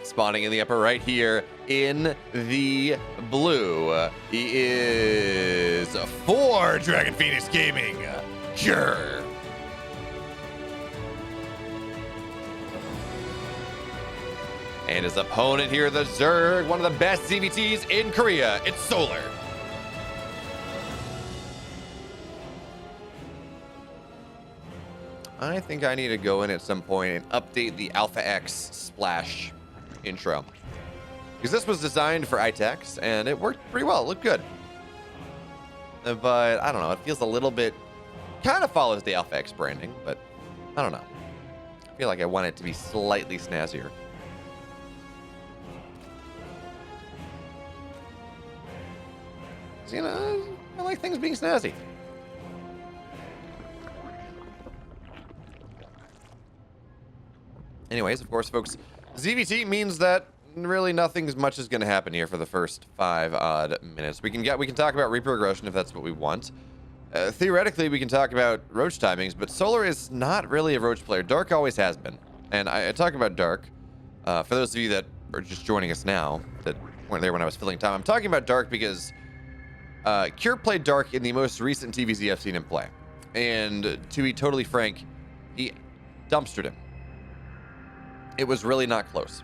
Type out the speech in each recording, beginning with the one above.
spawning in the upper right here in the blue. He is for Dragon Phoenix Gaming. Sure. And his opponent here, the Zerg, one of the best ZVTs in Korea. It's Solar. I think I need to go in at some point and update the Alpha X splash intro, because this was designed for ITEX and it worked pretty well. It looked good. But I don't know. It feels a little bit, kind of follows the Alpha X branding, but I don't know. I feel like I want it to be slightly snazzier. So, you know, I like things being snazzy. Anyways, of course, folks, ZVT means that really nothing much is going to happen here for the first 5 odd minutes. We can talk about Reaper aggression if that's what we want. Theoretically, we can talk about Roach timings, but Solar is not really a Roach player. Dark always has been. And I talk about Dark. For those of you that are just joining us now, that weren't there when I was filling time, I'm talking about Dark because Cure played Dark in the most recent TVZ I've seen him play. And to be totally frank, he dumpstered him. It was really not close.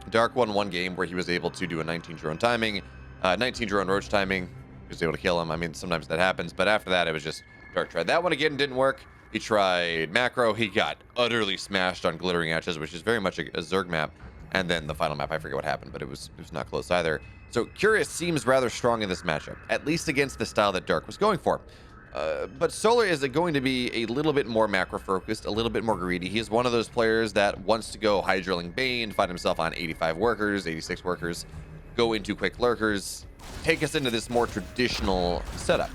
Dark won one game where he was able to do a 19 drone timing, 19 drone Roach timing. He was able to kill him. I mean, sometimes that happens, but after that, it was just Dark tried that one again, didn't work. He tried Macro. He got utterly smashed on Glittering Ashes, which is very much a Zerg map. And then the final map, I forget what happened, but it was not close either. So Curious seems rather strong in this matchup, at least against the style that Dark was going for. But Solar is going to be a little bit more macro focused, a little bit more greedy. He is one of those players that wants to go high drilling Bane, find himself on 85 workers, 86 workers, go into quick lurkers, take us into this more traditional setup.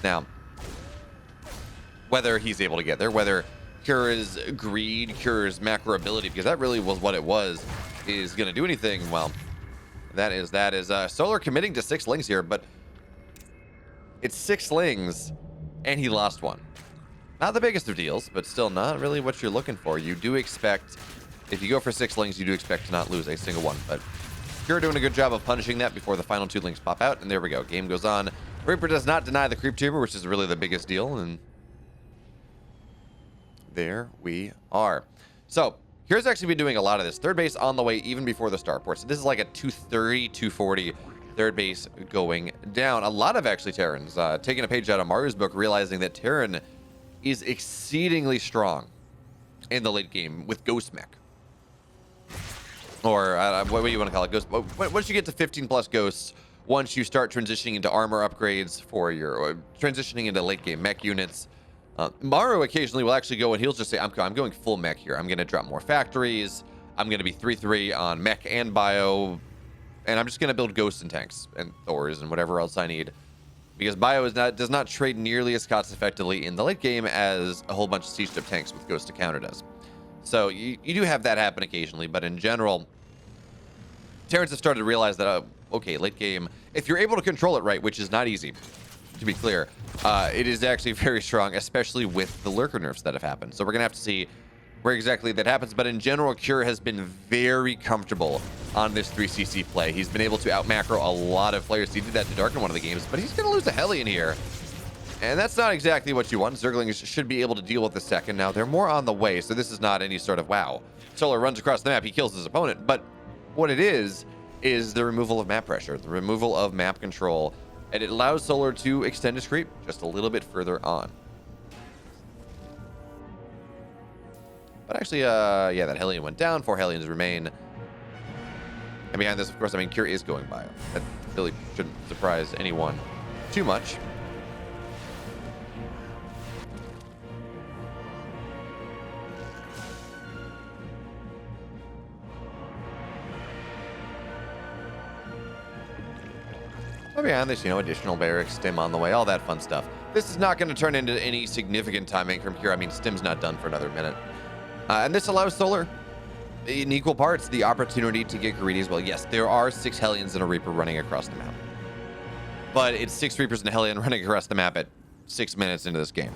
Now, whether he's able to get there, whether Cura's greed, Cura's macro ability, because that really was what it was, is going to do anything, well, that is Solar committing to 6 lings here, but it's 6 slings, and he lost one. Not the biggest of deals, but still not really what you're looking for. You do expect, if you go for 6 slings, you do expect to not lose a single one. But you're doing a good job of punishing that before the final 2 lings pop out, and there we go. Game goes on. Reaper does not deny the creep tuber, which is really the biggest deal, and there we are. So here's actually been doing a lot of this. Third base on the way even before the starport. So this is like a 230, 240 third base going down. A lot of actually Terrans taking a page out of Maru's book, realizing that Terran is exceedingly strong in the late game with Ghost Mech. Or what do you want to call it? Ghost. Once you get to 15 plus ghosts, once you start transitioning into armor upgrades for your, or transitioning into late game mech units, Maru occasionally will actually go and he'll just say, I'm going full mech here. I'm going to drop more factories. I'm going to be 3-3 on mech and bio. And I'm just going to build ghosts and tanks and Thors and whatever else I need. Because bio does not trade nearly as cost effectively in the late game as a whole bunch of siege ship tanks with ghost to counter does. So you do have that happen occasionally, but in general, Terrans have started to realize that, okay, late game, if you're able to control it right, which is not easy, to be clear, it is actually very strong, especially with the lurker nerfs that have happened. So we're going to have to see where exactly that happens, but in general, Cure has been very comfortable on this 3cc play. He's been able to out-macro a lot of players. He did that to Dark in one of the games, but he's going to lose a Hellion here. And that's not exactly what you want. Zerglings should be able to deal with the second. Now, they're more on the way, so this is not any sort of, wow, Solar runs across the map, he kills his opponent. But what it is the removal of map pressure, the removal of map control, and it allows Solar to extend his creep just a little bit further on. But actually, yeah, that Hellion went down. 4 Hellions remain. And behind this, of course, I mean, Cure is going bio. That really shouldn't surprise anyone too much. But behind this, you know, additional barracks, stim on the way, all that fun stuff. This is not going to turn into any significant timing from Cure. I mean, stim's not done for another minute. And this allows Solar, in equal parts, the opportunity to get greedy as well. Yes, there are 6 Hellions and a Reaper running across the map. But it's 6 Reapers and a Hellion running across the map at 6 minutes into this game.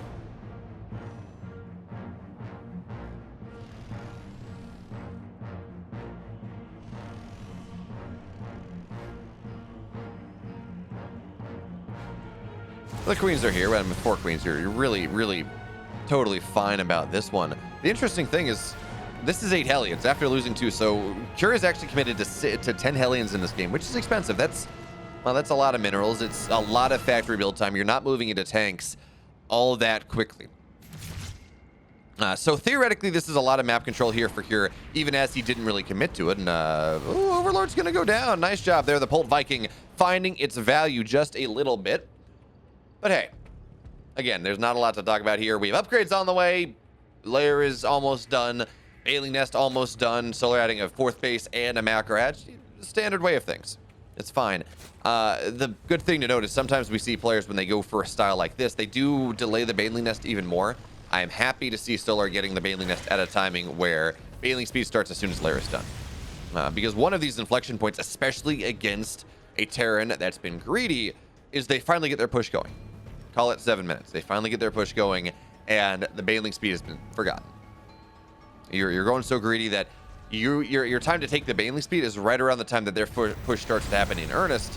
The queens are here. I mean, 4 queens here. You're really, really totally fine about this one. The interesting thing is, this is 8 Hellions after losing 2, so Cure is actually committed to 10 Hellions in this game, which is expensive. That's a lot of minerals. It's a lot of factory build time. You're not moving into tanks all that quickly. So theoretically, this is a lot of map control here for Cure, even as he didn't really commit to it. And Overlord's going to go down. Nice job there. The Polt Viking finding its value just a little bit. But hey, again, there's not a lot to talk about here. We have upgrades on the way. Lair is almost done. Baling Nest almost done. Solar adding a 4th base and a macro hatch. Standard way of things. It's fine. The good thing to note is sometimes we see players, when they go for a style like this, they do delay the Baling Nest even more. I am happy to see Solar getting the Baling Nest at a timing where Baling speed starts as soon as Lair is done. Because one of these inflection points, especially against a Terran that's been greedy, is they finally get their push going. Call it 7 minutes. They finally get their push going, and the Baling speed has been forgotten. You're going so greedy that your time to take the Baling speed is right around the time that their push starts to happen in earnest,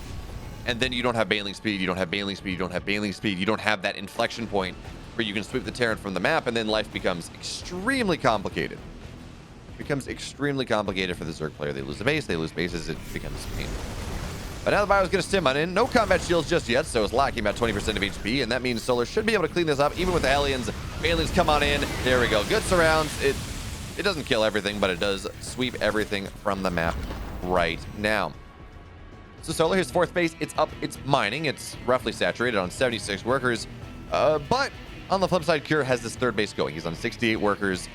and then you don't have Baling speed, you don't have Baling speed, you don't have Baling speed, you don't have that inflection point where you can sweep the Terran from the map, and then life becomes extremely complicated. It becomes extremely complicated for the Zerg player. They lose a base, they lose bases, it becomes painful. But now the Bio's going to stim on in. No combat shields just yet, so it's lacking about 20% of HP, and that means Solar should be able to clean this up, even with the Hellions. Banelings come on in. There we go. Good surrounds. It doesn't kill everything, but it does sweep everything from the map right now. So Solar, his 4th base, it's up, it's mining. It's roughly saturated on 76 workers. But on the flip side, Cure has this 3rd base going. He's on 68 workers.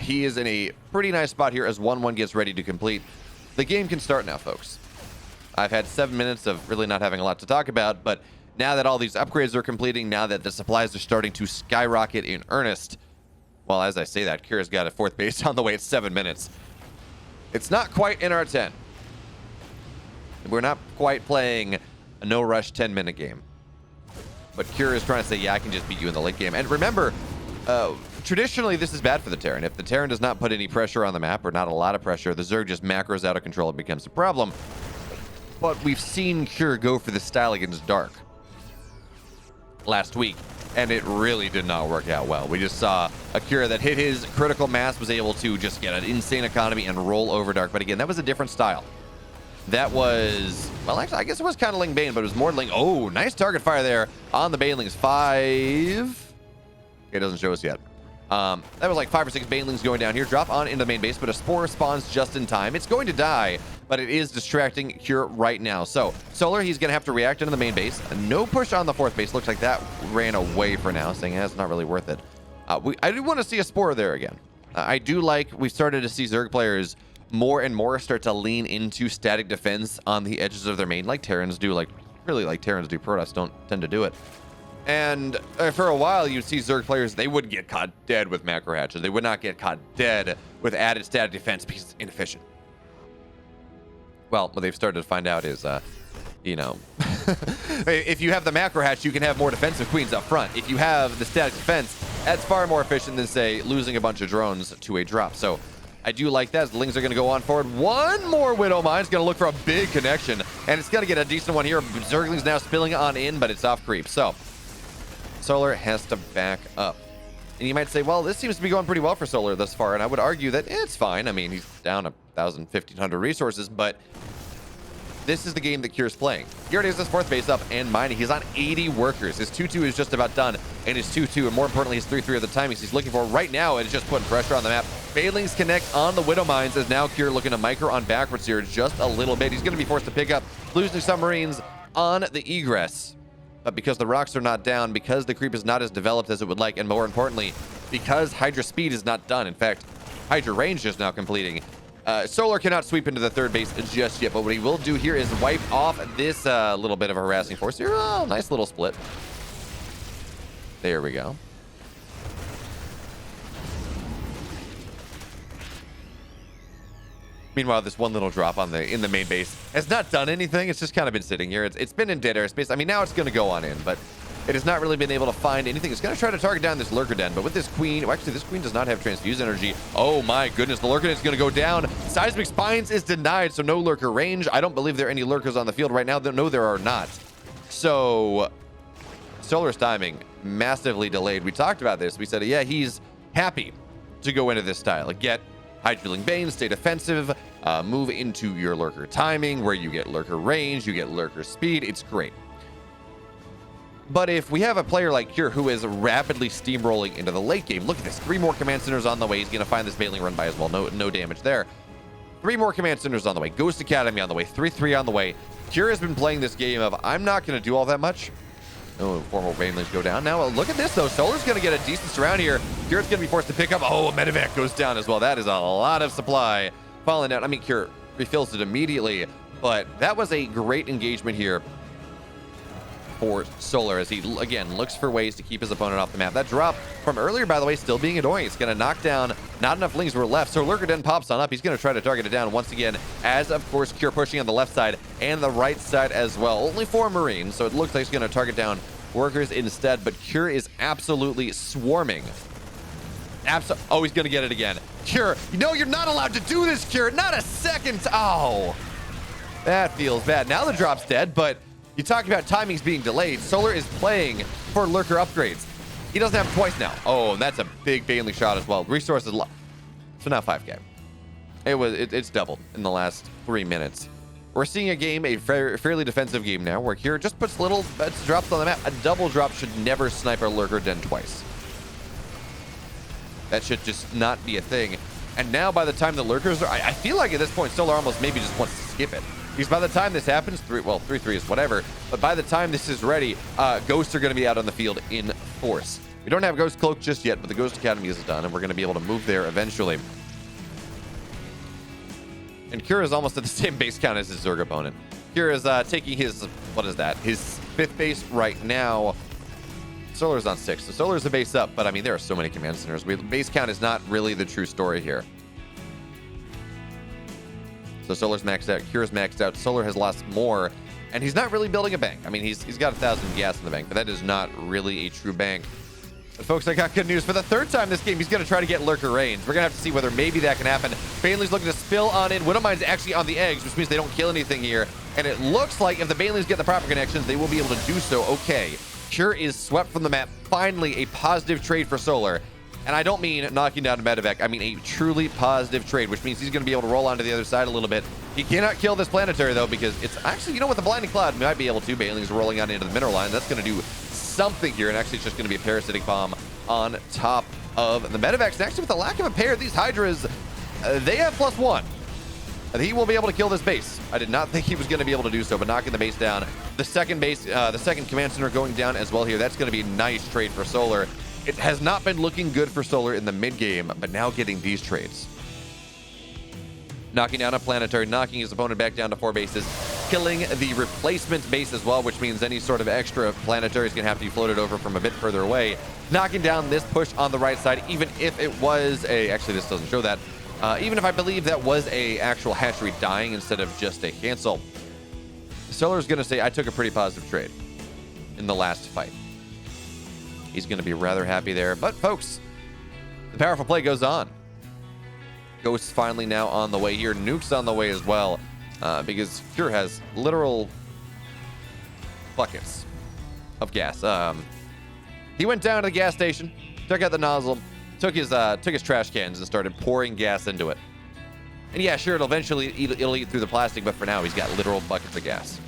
He is in a pretty nice spot here as 1-1 gets ready to complete. The game can start now, folks. I've had 7 minutes of really not having a lot to talk about, but now that all these upgrades are completing, now that the supplies are starting to skyrocket in earnest, well, as I say that, Kira's got a 4th base on the way at 7 minutes. It's not quite in our 10. We're not quite playing a no-rush 10-minute game. But Kira is trying to say, yeah, I can just beat you in the late game. And remember, traditionally, this is bad for the Terran. If the Terran does not put any pressure on the map, or not a lot of pressure, the Zerg just macros out of control. It becomes a problem. But we've seen Cure go for this style against Dark last week, and it really did not work out well. We just saw a Cure that hit his critical mass, was able to just get an insane economy and roll over Dark. But again, that was a different style. That was, well, actually, I guess it was kind of Ling Bane, but it was more Ling. Oh, nice target fire there on the Banelings. 5. Okay, it doesn't show us yet. That was like 5 or 6 Banelings going down here. Drop on into the main base, but a Spore spawns just in time. It's going to die, but it is distracting Cure right now. So Solar, he's going to have to react into the main base. No push on the 4th base. Looks like that ran away for now, saying that's not really worth it. I do want to see a Spore there again. I do like, we started to see Zerg players more and more start to lean into static defense on the edges of their main, like Terrans do, like Terrans do. Protoss don't tend to do it. And for a while, you'd see Zerg players, they would get caught dead with macro hatches. They would not get caught dead with added static defense because it's inefficient. Well, what they've started to find out is, you know, if you have the macro hatch, you can have more defensive queens up front. If you have the static defense, that's far more efficient than, say, losing a bunch of drones to a drop. So I do like that. The Lings are going to go on forward. One more Widow Mine. It's going to look for a big connection, and it's going to get a decent one here. Zergling's now spilling on in, but it's off creep. So Solar has to back up. And you might say, well, this seems to be going pretty well for Solar thus far, and I would argue that it's fine. I mean, he's down 1,000, 1,500 resources, but this is the game that Cure's playing. He already has his 4th base up and mining. He's on 80 workers. His 2-2 is just about done, and his 2-2, and more importantly, his 3-3 are the timings he's looking for right now, and it's just putting pressure on the map. Banelings connect on the Widow Mines, as now Cure looking to micro on backwards here just a little bit. He's going to be forced to pick up losing submarines on the egress. But because the rocks are not down, because the creep is not as developed as it would like, and more importantly, because Hydra speed is not done. In fact, Hydra range is now completing. Solar cannot sweep into the 3rd base just yet, but what he will do here is wipe off this little bit of a harassing force here. Oh, nice little split. There we go. Meanwhile, this one little drop on in the main base has not done anything. It's just kind of been sitting here. It's been in dead airspace. I mean, now it's going to go on in, but it has not really been able to find anything. It's going to try to target down this Lurker Den, but with this queen, well, actually, this queen does not have transfuse energy. Oh my goodness, the Lurker Den is going to go down. Seismic Spines is denied, so no Lurker range. I don't believe there are any Lurkers on the field right now. No, there are not. So Solar's timing massively delayed. We talked about this. We said, yeah, he's happy to go into this style. Get Hydroling Bane, stay defensive, move into your lurker timing, where you get lurker range, you get lurker speed. It's great. But if we have a player like Cure who is rapidly steamrolling into the late game, look at this. 3 more command centers on the way. He's going to find this Baneling run by as well. No damage there. 3 more command centers on the way. Ghost Academy on the way. 3-3 on the way. Cure has been playing this game of, I'm not going to do all that much. Oh, 4 more Banelings go down. Now, look at this, though. Solar's going to get a decent surround here. Cure's going to be forced to pick up. Oh, a medevac goes down as well. That is a lot of supply falling down. I mean, Cure refills it immediately, but that was a great engagement here for Solar as he, again, looks for ways to keep his opponent off the map. That drop from earlier, by the way, still being annoying. It's going to knock down. Not enough lings were left, so Lurker Den pops on up. He's going to try to target it down once again, as, of course, Cure pushing on the left side and the right side as well. Only 4 Marines, so it looks like he's going to target down workers instead, but Cure is absolutely swarming. Oh, he's going to get it again. Cure, no, you're not allowed to do this, Cure. Not a second. Oh, that feels bad. Now the drop's dead, but you talk about timings being delayed. Solar is playing for lurker upgrades. He doesn't have twice now. Oh, and that's a big Baneling shot as well. Resources low. So now 5K. It's doubled in the last 3 minutes. We're seeing a game, a fairly defensive game now, where Cure just puts little drops on the map. A double drop should never snipe a lurker den twice. That should just not be a thing. And now by the time the lurkers are, I feel like at this point Solar almost maybe just wants to skip it. Because by the time this happens, 3-3 is whatever, but by the time this is ready, Ghosts are going to be out on the field in force. We don't have Ghost Cloak just yet, but the Ghost Academy is done, and we're going to be able to move there eventually. And Cure is almost at the same base count as his Zerg opponent. Cure is taking his, what is that? His 5th base right now. Solar's on 6, so Solar's a base up, but I mean, there are so many command centers. Base count is not really the true story here. So Solar's maxed out, Cure's maxed out. Solar has lost more, and he's not really building a bank. I mean, he's got 1,000 gas in the bank, but that is not really a true bank. But folks, I got good news. For the 3rd time this game, he's going to try to get lurker range. We're going to have to see whether maybe that can happen. Baneling's looking to spill on in. Widowmine's actually on the eggs, which means they don't kill anything here. And it looks like if the Banelings get the proper connections, they will be able to do so. Okay, Cure is swept from the map. Finally, a positive trade for Solar. And I don't mean knocking down a medevac. I mean a truly positive trade, which means he's going to be able to roll onto the other side a little bit. He cannot kill this planetary, though, because it's actually, you know what, the Blinding Cloud might be able to. Baneling's rolling on into the mineral line. That's going to do something here, and actually it's just going to be a parasitic bomb on top of the medevacs. And actually, with the lack of a pair, these Hydras, they have +1. And he will be able to kill this base. I did not think he was going to be able to do so, but knocking the base down. The second base, the second command center going down as well here. That's going to be a nice trade for Solar. It has not been looking good for Solar in the mid-game, but now getting these trades. Knocking down a planetary, knocking his opponent back down to 4 bases, killing the replacement base as well, which means any sort of extra planetary is going to have to be floated over from a bit further away. Knocking down this push on the right side, even if it was a... Actually, this doesn't show that. Even if I believe that was a actual hatchery dying instead of just a cancel. Solar's going to say, I took a pretty positive trade in the last fight. He's going to be rather happy there. But, folks, the powerful play goes on. Ghost's finally now on the way here. Nuke's on the way as well, because Cure has literal buckets of gas. He went down to the gas station, took out the nozzle, took his trash cans and started pouring gas into it. And yeah, sure, it'll eventually it'll eat through the plastic, but for now, he's got literal buckets of gas.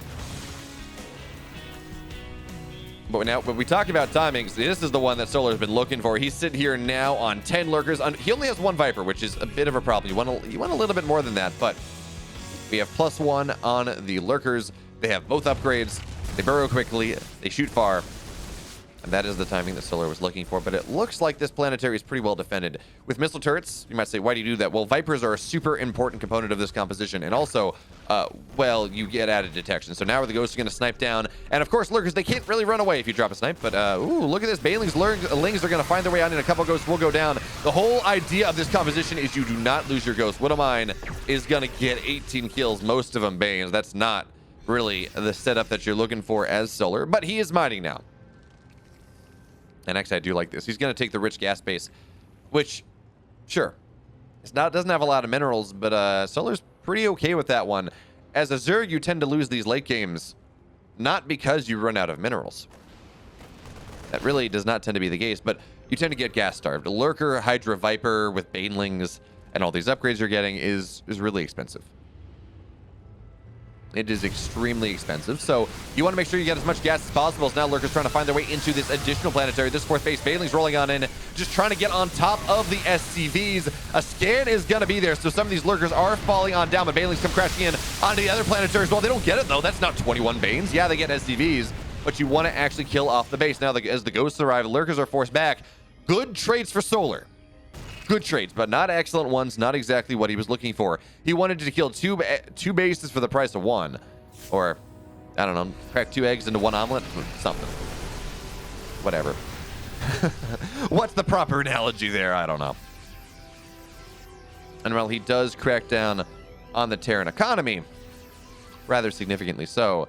But now, when we talk about timings, this is the one that Solar's been looking for. He's sitting here now on 10 lurkers. He only has 1 Viper, which is a bit of a problem. You want a little bit more than that, but we have +1 on the lurkers. They have both upgrades. They burrow quickly. They shoot far. And that is the timing that Solar was looking for. But it looks like this planetary is pretty well defended. With missile turrets, you might say, why do you do that? Well, Vipers are a super important component of this composition. And also, well, you get added detection. So now the Ghosts are going to snipe down. And of course, lurkers, they can't really run away if you drop a snipe. But, ooh, look at this. Banelings, Lings are going to find their way out, and a couple Ghosts will go down. The whole idea of this composition is you do not lose your Ghost. Widowmine is going to get 18 kills, most of them Banes. That's not really the setup that you're looking for as Solar. But he is mining now. And actually, I do like this. He's going to take the rich gas base, which, sure, doesn't have a lot of minerals, but Solar's pretty okay with that one. As a Zerg, you tend to lose these late games, not because you run out of minerals. That really does not tend to be the case, but you tend to get gas starved. A Lurker, Hydra Viper with Banelings and all these upgrades you're getting is really expensive. It is extremely expensive, so you want to make sure you get as much gas as possible. So now Lurkers trying to find their way into this additional planetary. This fourth base, Banelings rolling on in, just trying to get on top of the SCVs. A scan is going to be there, so some of these Lurkers are falling on down, but Banelings come crashing in onto the other planetary as well. They don't get it, though. That's not 21 Banes. Yeah, they get SCVs, but you want to actually kill off the base. Now, as the ghosts arrive, Lurkers are forced back. Good trades for Solar. Good trades, but not excellent ones. Not exactly what he was looking for. He wanted to kill two bases for the price of one. Or, I don't know, crack 2 eggs into 1 omelet? Something. Whatever. What's the proper analogy there? I don't know. And while he does crack down on the Terran economy, rather significantly so,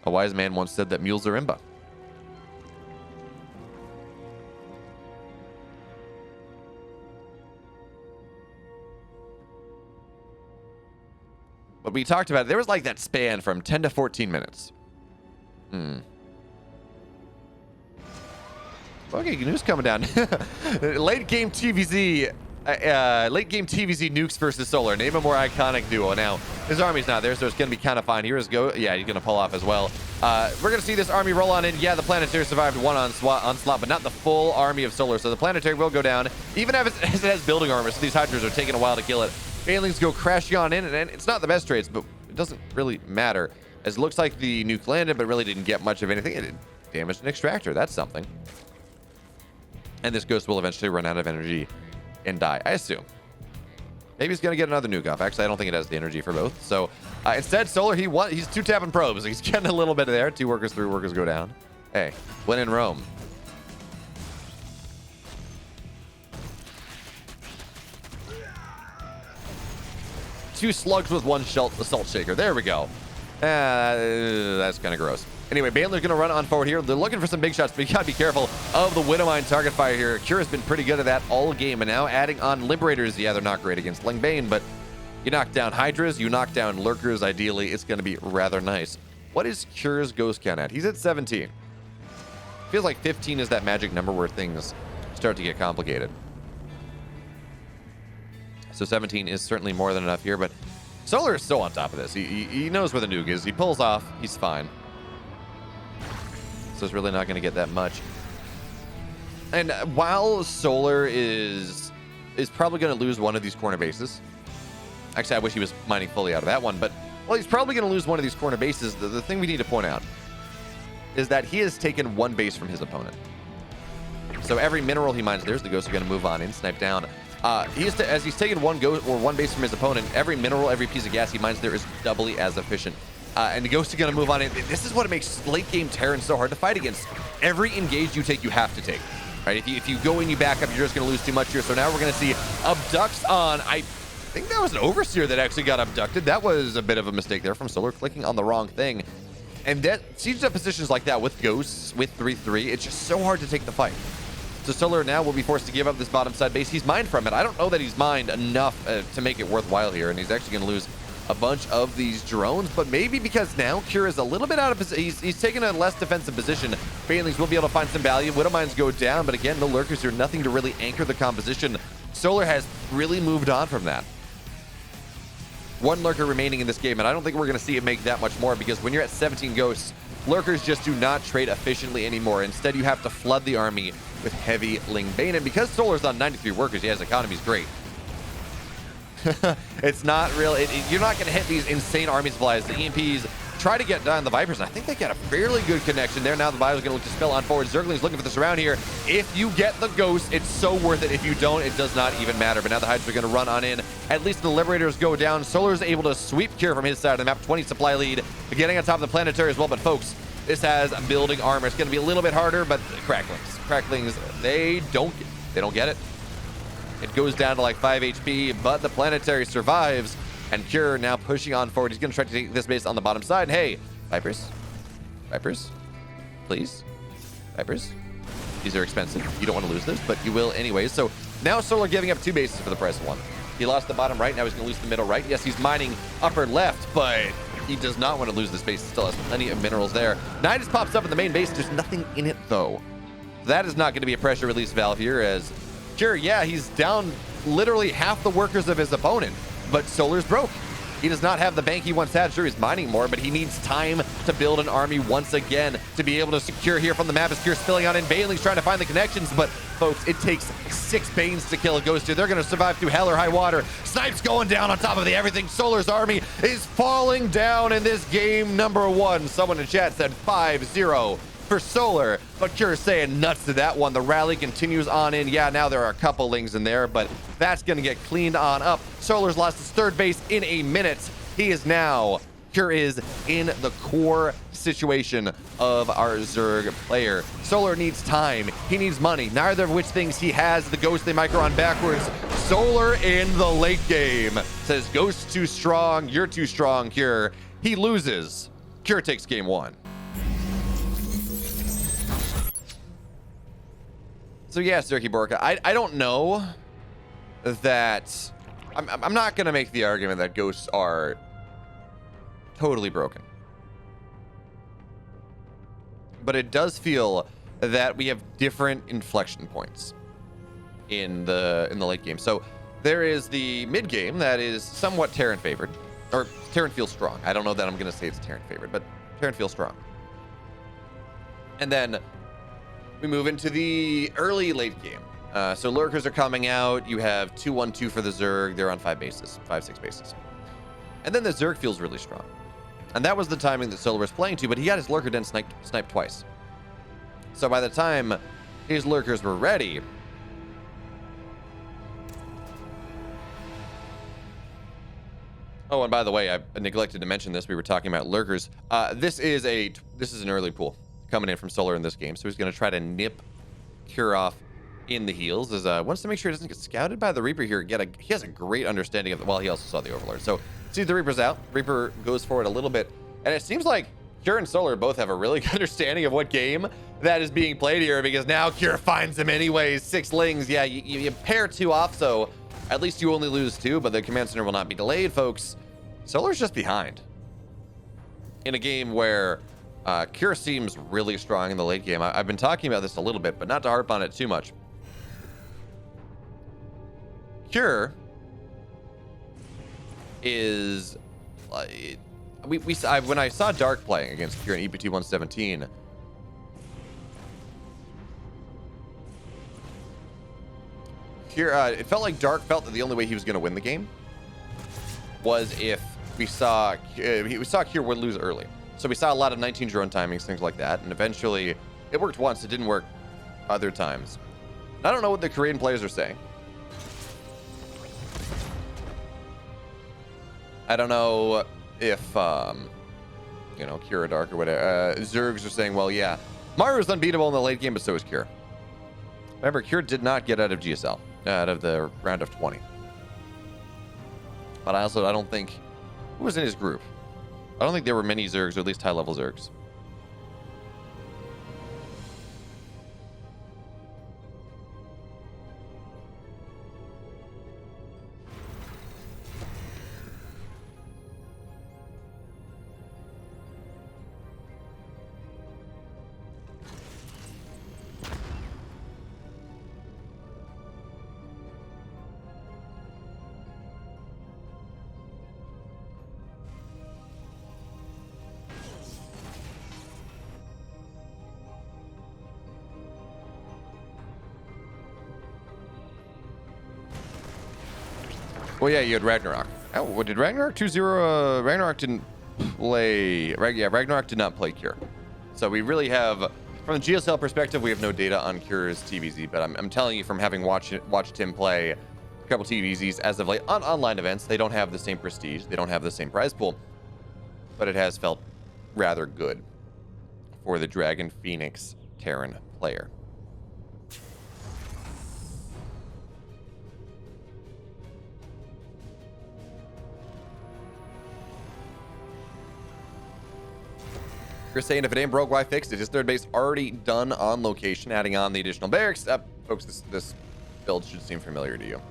a wise man once said that mules are imba. But we talked about it. There was like that span from 10 to 14 minutes. Okay, news coming down. Late game TVZ. Late game TVZ nukes versus Solar. Name a more iconic duo. Now, his army's not there, so it's going to be kind of fine. Here's go. Yeah, he's going to pull off as well. We're going to see this army roll on in. Yeah, the Planetary survived one onslaught, but not the full army of Solar. So the Planetary will go down, even as it has building armor. So these Hydras are taking a while to kill it. Banelings go crashing on in, and it's not the best trades, but it doesn't really matter. As it looks like the nuke landed, but really didn't get much of anything. It damaged an extractor. That's something. And this ghost will eventually run out of energy and die, I assume. Maybe he's going to get another nuke off. Actually, I don't think it has the energy for both. So instead, Solar, he's 2-tapping probes. He's getting a little bit of there. 2 workers, 3 workers go down. Hey, when in Rome. Two slugs with 1 assault shaker. There we go. That's kind of gross. Anyway, Bandler's going to run on forward here. They're looking for some big shots, but you got to be careful of the Widowmine target fire here. Cura's been pretty good at that all game, and now adding on Liberators. Yeah, they're not great against Lingbane, but you knock down Hydras, you knock down Lurkers. Ideally, it's going to be rather nice. What is Cura's ghost count at? He's at 17. Feels like 15 is that magic number where things start to get complicated. So 17 is certainly more than enough here, but Solar is still on top of this. He knows where the nuke is. He pulls off. He's fine. So it's really not going to get that much. And while Solar is probably going to lose one of these corner bases. Actually, I wish he was mining fully out of that one, but well, he's probably going to lose one of these corner bases. The thing we need to point out is that he has taken 1 base from his opponent. So every mineral he mines, there's the ghosts are going to move on and snipe down. As he's taken 1 base from his opponent, every mineral, every piece of gas he mines there is doubly as efficient. And the ghosts are going to move on in. This is what makes late game Terran so hard to fight against. Every engage you take, you have to take. Right? If you go and you back up, you're just going to lose too much here. So now we're going to see abducts on. I think that was an Overseer that actually got abducted. That was a bit of a mistake there from Solar, clicking on the wrong thing. And that siege up positions like that with ghosts, with 3-3, it's just so hard to take the fight. So Solar now will be forced to give up this bottom side base. He's mined from it. I don't know that he's mined enough to make it worthwhile here, and he's actually going to lose a bunch of these drones, but maybe because now Cura is a little bit out of position. He's taken a less defensive position. Banelings will be able to find some value. Widowmines go down, but again, no Lurkers here. Nothing to really anchor the composition. Solar has really moved on from that. 1 Lurker remaining in this game, and I don't think we're going to see it make that much more, because when you're at 17 ghosts, Lurkers just do not trade efficiently anymore. Instead, you have to flood the army with heavy Lingbane, and because Solar's on 93 workers, yeah, his economy's great. It's not real. You're not going to hit these insane armies of flies. The EMPs try to get down the Vipers, and I think they got a fairly good connection there. Now the Vipers are going to look to spill on forward. Zergling's looking for the surround here. If you get the Ghost, it's so worth it. If you don't, it does not even matter. But now the Hydras are going to run on in. At least the Liberators go down. Solar's able to sweep Cure from his side of the map. 20 supply lead. Getting on top of the Planetary as well. But folks, this has building armor. It's going to be a little bit harder, but Cracklings, they don't get it. It goes down to like 5 HP, but the Planetary survives, and Cure now pushing on forward. He's going to try to take this base on the bottom side. Hey, Vipers, please, Vipers. These are expensive. You don't want to lose this, but you will anyways. So now Solar giving up 2 bases for the price of 1. He lost the bottom right. Now he's going to lose the middle right. Yes, he's mining upper left, but He does not want to lose this base. He still has plenty of minerals there. Nidus pops up in the main base. There's nothing in it, though. That is not going to be a pressure release valve here, as Cure, yeah, he's down literally half the workers of his opponent, but Solar's broke. He does not have the bank he once had. Sure, he's mining more, but he needs time to build an army once again to be able to secure here from the map. As Cure spilling out in, Baneling's trying to find the connections, but folks, it takes 6 Banes to kill a Ghost here. They're going to survive through hell or high water. Snipes going down on top of the everything. Solar's army is falling down in this game number 1. Someone in chat said 5-0 for Solar, but Cure saying nuts to that one. The rally continues on in. Yeah, now there are a couple lings in there, but that's going to get cleaned on up. Solar's lost his 3rd base in a minute. He is now, Cure is in the core situation of our Zerg player. Solar needs time. He needs money. Neither of which things he has. The Ghost they might run backwards. Solar in the late game says, Ghost too strong. You're too strong, Cure. He loses. Cure takes game 1. So yeah, Zerky Borka, I don't know that I'm not gonna make the argument that ghosts are totally broken, but it does feel that we have different inflection points in the late game. So there is the mid game that is somewhat Terran favored, or Terran feels strong. I don't know that I'm gonna say it's Terran favored, but Terran feels strong. And then we move into the early late game. So lurkers are coming out. You have 2-1-2 for the Zerg. They're on 5 bases, 5-6 bases. And then the Zerg feels really strong. And that was the timing that Solar was playing to, but he got his lurker den sniped twice. So by the time his lurkers were ready, oh, and by the way, I neglected to mention this. We were talking about lurkers. This is an early pool coming in from Solar in this game, so he's going to try to nip Cure off in the heels, as wants to make sure he doesn't get scouted by the Reaper here. He has a great understanding of it. Well, he also saw the Overlord, so see the Reaper's out. Reaper goes forward a little bit, and it seems like Cure and Solar both have a really good understanding of what game that is being played here, because now Cure finds him anyways. 6 lings. Yeah, you pair 2 off, so at least you only lose 2, but the command center will not be delayed, folks. Solar's just behind in a game where Cure seems really strong in the late game. I've been talking about this a little bit, but not to harp on it too much. Cure is when I saw Dark playing against Cure in EPT 117, Cure, it felt like Dark felt that the only way he was going to win the game was if we saw Cure would lose early. So we saw a lot of 19 drone timings, things like that, and eventually it worked once. It didn't work other times. I don't know what the Korean players are saying. I don't know if Cure or Dark or whatever. Zergs are saying, well, yeah, Maru's unbeatable in the late game, but so is Cure. Remember, Cure did not get out of GSL, out of the round of 20. But I don't think, who was in his group? I don't think there were many Zergs, or at least high-level Zergs. Well, yeah, you had Ragnarok. Oh, what did Ragnarok 2-0? Ragnarok didn't play. Yeah, Ragnarok did not play Cure. So we really have, from the GSL perspective, we have no data on Cure's TVZ. But I'm telling you, from having watched him play a couple TVZs as of late on online events, they don't have the same prestige. They don't have the same prize pool. But it has felt rather good for the Dragon Phoenix Terran player. You're saying if it ain't broke, why fix it? His 3rd base already done on location, adding on the additional barracks. Folks, this build should seem familiar to you.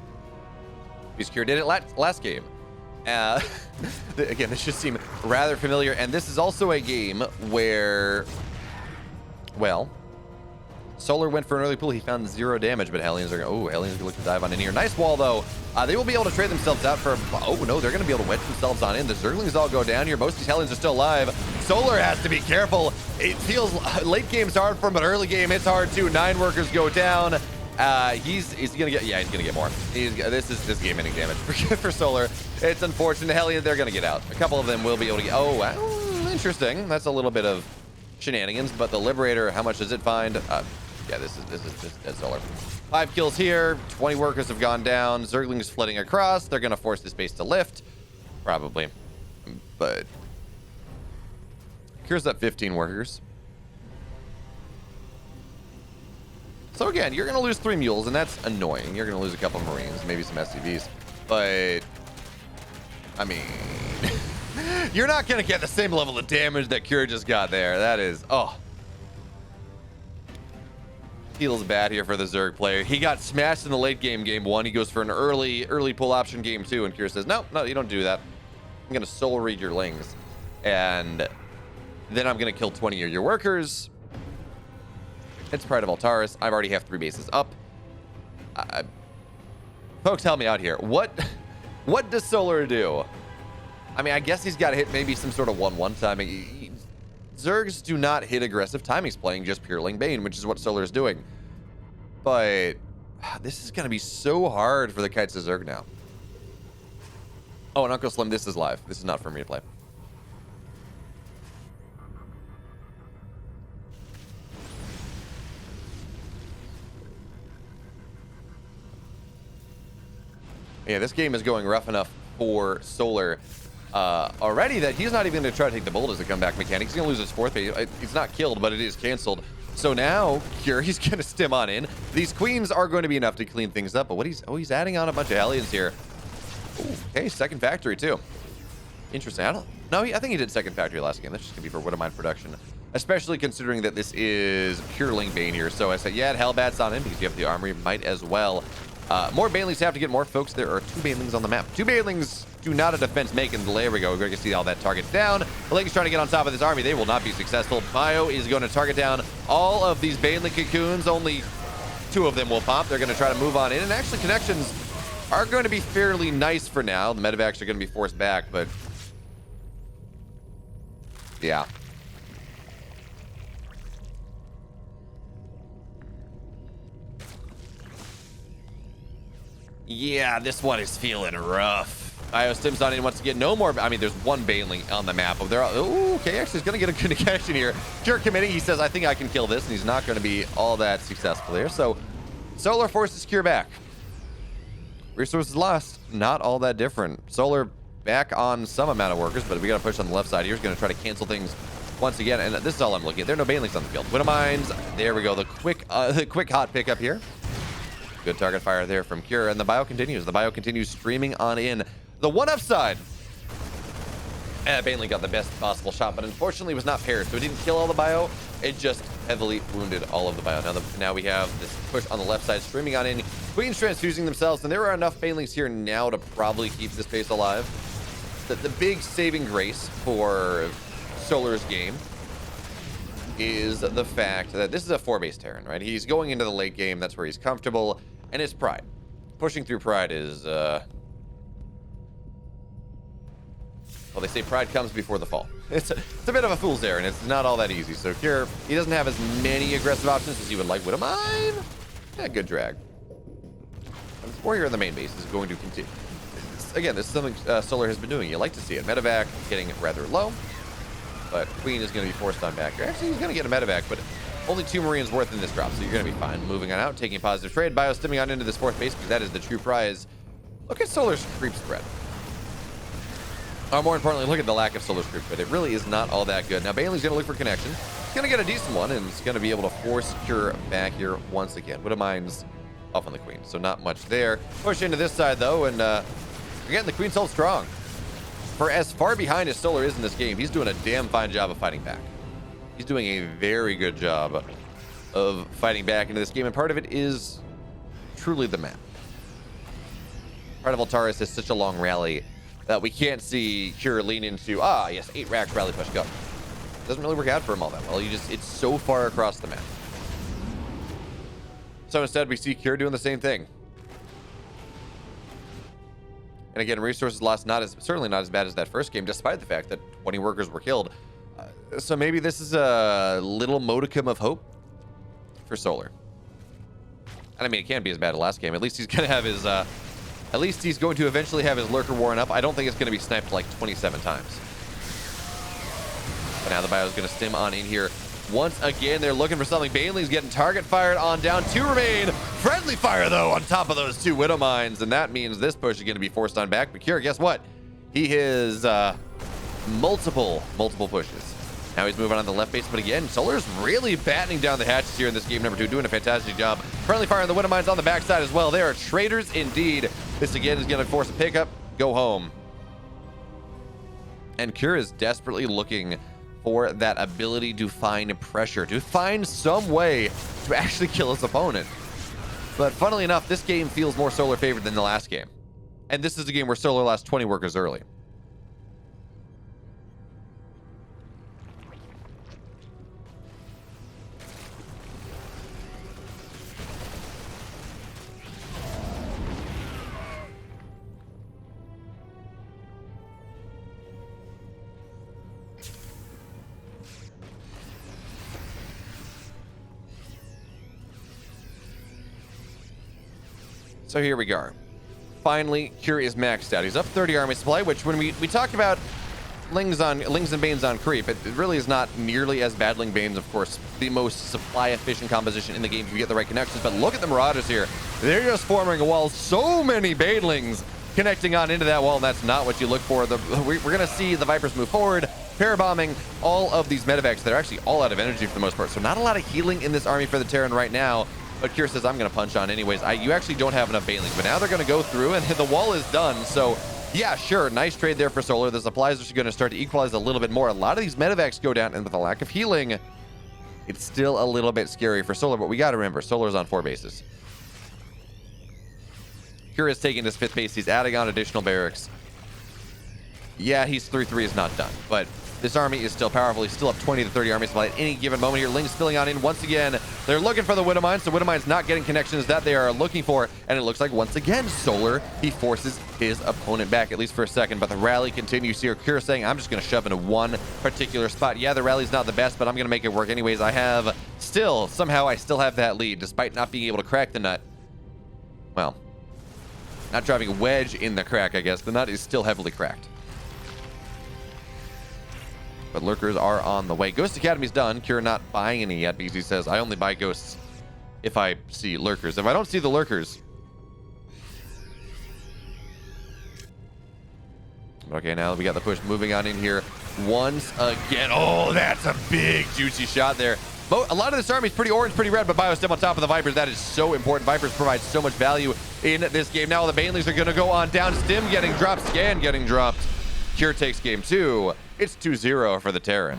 Because Cure did it last game. Uh, again, this should seem rather familiar, and this is also a game where, well, Solar went for an early pull. He found 0 damage, but Hellions are going. Oh, Hellions are looking to dive on in here. Nice wall though. They will be able to trade themselves out for. Oh no, they're going to be able to wedge themselves on in. The Zerglings all go down here. Most of these Hellions are still alive. Solar has to be careful. It feels late game's hard for him, but early game it's hard too. 9 workers go down. He's gonna get. Yeah, he's gonna get more. This is game-ending damage for Solar. It's unfortunate. Hellion, they're gonna get out. A couple of them will be able to get. Oh, well, interesting. That's a little bit of shenanigans. But the Liberator, how much does it find? Yeah, this is just dead Solar. 5 kills here. 20 workers have gone down. Zerglings flooding across. They're gonna force this base to lift, probably. But here's that 15 workers. So again, you're gonna lose 3 mules, and that's annoying. You're gonna lose a couple of Marines, maybe some SCVs, but I mean, you're not gonna get the same level of damage that Cure just got there. That is, oh. Feels bad here for the Zerg player. He got smashed in the late game 1. He goes for an early pull option game 2, and Cure says, no, you don't do that. I'm gonna soul read your lings, and then I'm gonna kill 20 of your workers. It's Pride of Altaris. I already have 3 bases up. Folks, help me out here. What does Solar do? I mean, I guess he's got to hit maybe some sort of 1/1 timing. Zergs do not hit aggressive timings playing just Purling Bane, which is what Solar is doing. But this is going to be so hard for the Kites of Zerg now. Oh, and Uncle Slim, this is live. This is not for me to play. Yeah, this game is going rough enough for Solar already that he's not even going to try to take the bullet as a comeback mechanic. He's going to lose his 4th base. He's not killed, but it is canceled. So now, Cure, he's going to stim on in. These queens are going to be enough to clean things up, but what he's adding on a bunch of Hellions here. Ooh, okay, second factory too. Interesting. I think he did second factory last game. That's just going to be for Widowmine production, especially considering that this is Purling Bane here. So I said, yeah, Hellbats on in because you have the armory, might as well. More Banelings have to get more, folks. There are 2 Banelings on the map. 2 Banelings do not a defense make, and there we go. We're going to see all that targets down. The Link is trying to get on top of this army. They will not be successful. Bio is going to target down all of these Baneling cocoons. Only 2 of them will pop. They're going to try to move on in, and actually connections are going to be fairly nice for now. The medevacs are going to be forced back, but yeah. Yeah, this one is feeling rough. Io Stim's on in once again. No more. I mean, there's 1 Baneling on the map. They're all, ooh, okay, actually, he's going to get a good connection here. Cure committing. He says, I think I can kill this, and he's not going to be all that successful here. So, Solar forces Cure back. Resources lost. Not all that different. Solar back on some amount of workers, but we got to push on the left side here. He's going to try to cancel things once again, and this is all I'm looking at. There are no Banelings on the field. Widowmines. There we go. The quick hot pickup here. Good target fire there from Cure, and the bio continues. The bio continues streaming on in. The one upside. Baneling got the best possible shot, but unfortunately was not paired, so it didn't kill all the bio. It just heavily wounded all of the bio. Now we have this push on the left side, streaming on in. Queens transfusing themselves, and there are enough Banelings here now to probably keep this base alive. The big saving grace for Solar's game is the fact that this is a 4-base Terran, right? He's going into the late game. That's where he's comfortable, and it's Pride. Pushing through Pride is, well, they say Pride comes before the fall. It's a bit of a fool's errand. It's not all that easy. So Cure, he doesn't have as many aggressive options as he would like. Widowmine, yeah, good drag. Warrior in the main base is going to continue. Again, this is something Solar has been doing. You like to see it. Medevac getting rather low, but Queen is going to be forced on back. Actually, he's going to get a medevac, but only 2 Marines worth in this drop, so you're going to be fine. Moving on out, taking a positive trade. Bio stimming on into this 4th base because that is the true prize. Look at Solar's creep spread. Or more importantly, look at the lack of Solar's creep spread. It really is not all that good. Now, Baneling's going to look for connection. He's going to get a decent one, and he's going to be able to force Cure back here once again. Widowmine's off on the Queen, so not much there. Push into this side, though, and again, the Queen's held strong. For as far behind as Solar is in this game, he's doing a damn fine job of fighting back. He's doing a very good job of fighting back into this game, and part of it is truly the map. Part of Altaris is such a long rally that we can't see Cure lean into, yes, 8 racks rally push, go. Doesn't really work out for him all that well. It's so far across the map. So instead, we see Cure doing the same thing. And again, resources lost certainly not as bad as that first game, despite the fact that 20 workers were killed. So maybe this is a little modicum of hope for Solar. And I mean, it can't be as bad as last game. At least he's going to have his, at least he's going to eventually have his lurker worn up. I don't think it's going to be sniped like 27 times. But now the bio's going to stim on in here. Once again, they're looking for something. Baneling's getting target fired on down. 2 remain. Friendly fire, though, on top of those 2 Widow Mines. And that means this push is going to be forced on back. But Cure, guess what? He has multiple pushes. Now he's moving on the left base. But again, Solar's really battening down the hatches here in this game number 2, doing a fantastic job. Friendly fire on the Widow Mines on the backside as well. They are traitors indeed. This again is going to force a pickup. Go home. And Cure is desperately looking for that ability to find pressure, to find some way to actually kill his opponent. But funnily enough, this game feels more Solar favored than the last game. And this is a game where Solar lost 20 workers early. So here we go. Finally, Cure is maxed out. He's up 30 army supply, which when we talk about Lings and Banes on creep, it really is not nearly as bad. Banes, of course, the most supply efficient composition in the game if you get the right connections. But look at the Marauders here. They're just forming a wall. So many Banelings connecting on into that wall, and that's not what you look for. We're going to see the Vipers move forward, parabombing all of these medevacs. They're actually all out of energy for the most part, so not a lot of healing in this army for the Terran right now. But Cure says, I'm going to punch on anyways. You actually don't have enough Banelings, but now they're going to go through, and the wall is done. So, yeah, sure, nice trade there for Solar. The supplies are going to start to equalize a little bit more. A lot of these medevacs go down, and with a lack of healing, it's still a little bit scary for Solar. But we got to remember, Solar's on 4 bases. Cure is taking this 5th base. He's adding on additional barracks. Yeah, he's 3-3 is not done, but this army is still powerful. He's still up 20 to 30 army supply at any given moment here. Ling's spilling on in once again. They're looking for the Widow Mines. The Widow Mines not getting connections that they are looking for. And it looks like once again, Solar, he forces his opponent back, at least for a second. But the rally continues here. Cure saying, I'm just going to shove into one particular spot. Yeah, the rally's not the best, but I'm going to make it work anyways. Somehow I still have that lead, despite not being able to crack the nut. Well, not driving a wedge in the crack, I guess. The nut is still heavily cracked. But lurkers are on the way. Ghost Academy's done. Cure not buying any yet because he says, I only buy ghosts if I see lurkers. If I don't see the lurkers. Okay, now we got the push moving on in here once again. Oh, that's a big, juicy shot there. A lot of this army is pretty orange, pretty red, but Biostem on top of the Vipers. That is so important. Vipers provide so much value in this game. Now the Banelings are going to go on down. Stim getting dropped. Scan getting dropped. Cure takes game 2. It's 2-0 for the Terran.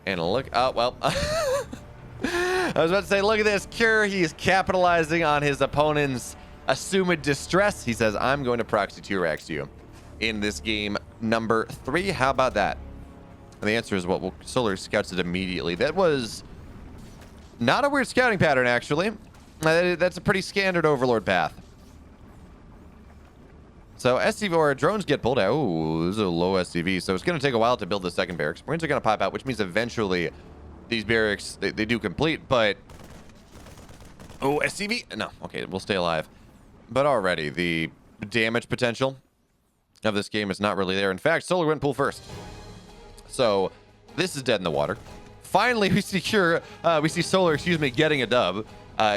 And look, well, I was about to say, look at this. Cure, he's capitalizing on his opponent's assumed distress. He says, I'm going to proxy 2 racks to you in this game number 3. How about that? And the answer is what? Well, Solar scouts it immediately. That was not a weird scouting pattern, actually. That's a pretty standard Overlord path. So SCV or drones get pulled out. Ooh, this is a low SCV. So it's going to take a while to build the second barracks. Marines are going to pop out, which means eventually these barracks, they do complete, but... Oh, SCV? No. Okay, we'll stay alive. But already, the damage potential of this game is not really there. In fact, Solar went pool first. So this is dead in the water. Finally, we see Solar, getting a dub.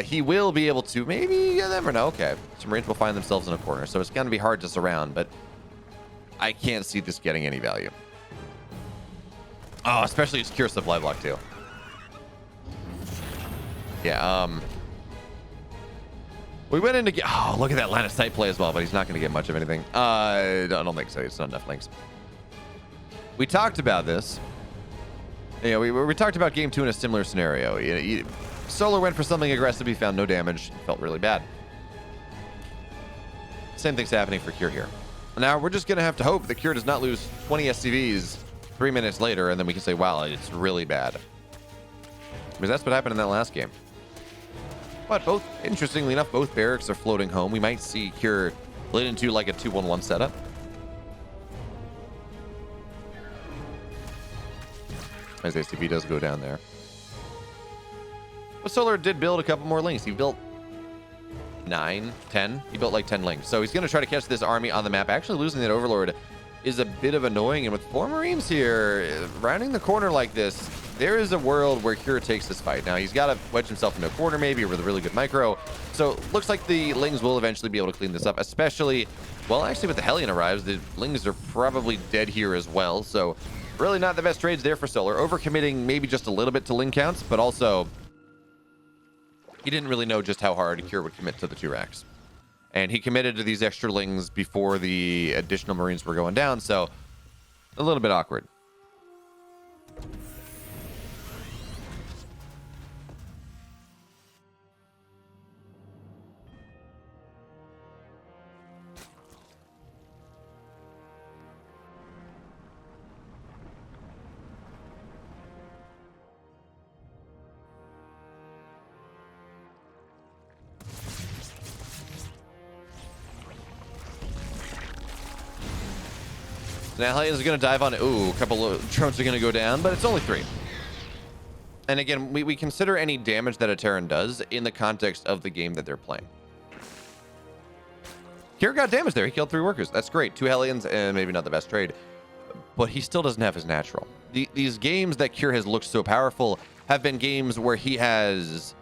He will be able to, maybe, you never know. Okay, some Marines will find themselves in a corner, so it's going to be hard to surround, but I can't see this getting any value. Oh, especially its Cure supply block, too. Yeah, we went into... Oh, look at that line of sight play as well, but he's not going to get much of anything. I don't think so. It's not enough links. We talked about this. Yeah, we talked about game 2 in a similar scenario. Solar went for something aggressive. He found no damage. Felt really bad. same thing's happening for Cure here. Now, we're just going to have to hope that Cure does not lose 20 SCVs 3 minutes later, and then we can say, wow, it's really bad. Because that's what happened in that last game. But both, interestingly enough, both barracks are floating home. We might see Cure lead into like a 2-1-1 setup. As ACV does go down there. But Solar did build a couple more links. He built 9, 10. He built like 10 links. So he's going to try to catch this army on the map. Actually losing that Overlord is a bit of annoying. And with 4 Marines here, rounding the corner like this, there is a world where Cure takes this fight. Now, he's got to wedge himself into a corner maybe with a really good micro. So looks like the Lings will eventually be able to clean this up, especially, well, actually with the Hellion arrives, the Lings are probably dead here as well. So really not the best trades there for Solar. Overcommitting maybe just a little bit to Ling counts, but also he didn't really know just how hard Cure would commit to the 2 racks. And he committed to these extra Lings before the additional Marines were going down, so a little bit awkward. Now Hellions are going to dive on. Ooh, a couple of drones are going to go down, but it's only 3. And again, we consider any damage that a Terran does in the context of the game that they're playing. Cure got damage there. He killed 3 workers. That's great. 2 Hellions and maybe not the best trade, but he still doesn't have his natural. These games that Cure has looked so powerful have been games where he has,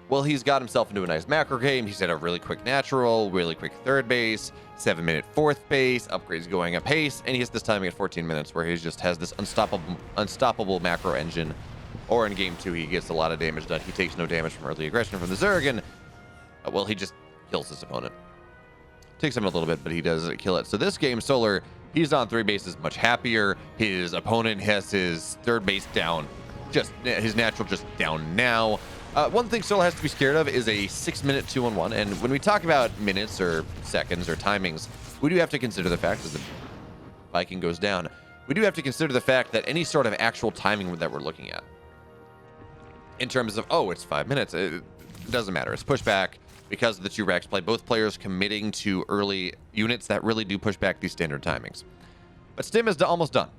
well, he's got himself into a nice macro game. He's had a really quick natural, really quick 3rd base, 7-minute 4th base, upgrades going at pace, and he has this timing at 14 minutes where he just has this unstoppable macro engine. Or in game 2, he gets a lot of damage done. He takes no damage from early aggression from the Zerg, and well, he just kills his opponent. Takes him a little bit, but he does kill it. So this game, Solar, he's on 3 bases, much happier. His opponent has his 3rd base down, just his natural just down now. One thing Solar has to be scared of is a 6-minute 2-on-1. And when we talk about minutes or seconds or timings, we do have to consider the fact, as the Viking goes down, we do have to consider the fact that any sort of actual timing that we're looking at, in terms of, oh, it's 5 minutes, it doesn't matter. It's pushback because of the 2 racks play. Both players committing to early units that really do push back these standard timings. But Stim is almost done.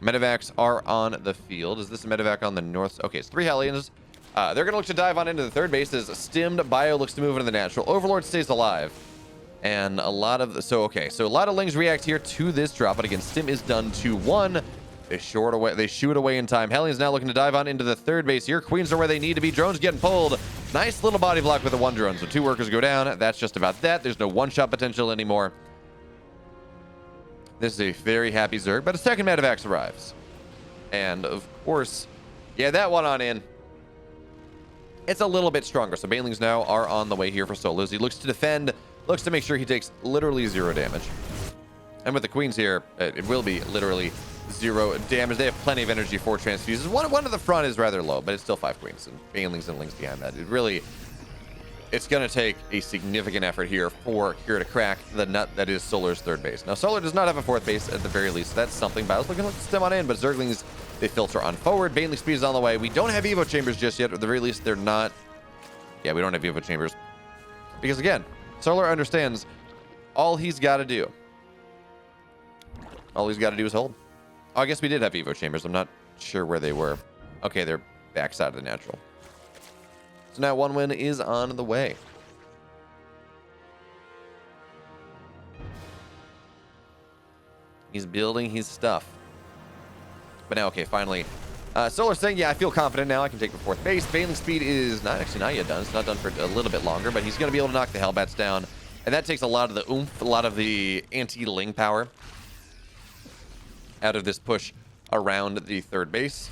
Medevacs are on the field. Is this a medevac on the north? Okay, it's 3 Hellions. They're going to look to dive on into the 3rd base as Stimmed Bio looks to move into the natural. Overlord stays alive. And a lot of the, so a lot of Lings react here to this drop, but again, Stim is done 2-1. They shoot away in time. Hellions now looking to dive on into the 3rd base here. Queens are where they need to be. Drones getting pulled. Nice little body block with the 1 drone. So 2 workers go down. That's just about that. There's no one-shot potential anymore. This is a very happy Zerg, but a 2nd medevac arrives. And of course, yeah, that one on in. It's a little bit stronger. So Banelings now are on the way here for Solos. He looks to defend, looks to make sure he takes literally 0 damage. And with the Queens here, it will be literally 0 damage. They have plenty of energy for transfuses. One of the front is rather low, but it's still 5 Queens and Banelings and Lings behind that. It's going to take a significant effort here for Cure to crack the nut that is Solar's 3rd base. Now, Solar does not have a 4th base at the very least. That's something. Bio's looking to stem on in, but Zerglings, they filter on forward. Baneling speed is on the way. We don't have Evo Chambers just yet. At the very least, they're not. Yeah, we don't have Evo Chambers. Because, again, Solar understands all he's got to do. All he's got to do is hold. Oh, I guess we did have Evo Chambers. I'm not sure where they were. Okay, they're backside of the natural. So now 1 win is on the way. He's building his stuff. But now, okay, finally. Solar saying, yeah, I feel confident now. I can take the 4th base. Baneling speed is not yet done. It's not done for a little bit longer, but he's going to be able to knock the Hellbats down. And that takes a lot of the oomph, a lot of the anti-Ling power out of this push around the 3rd base.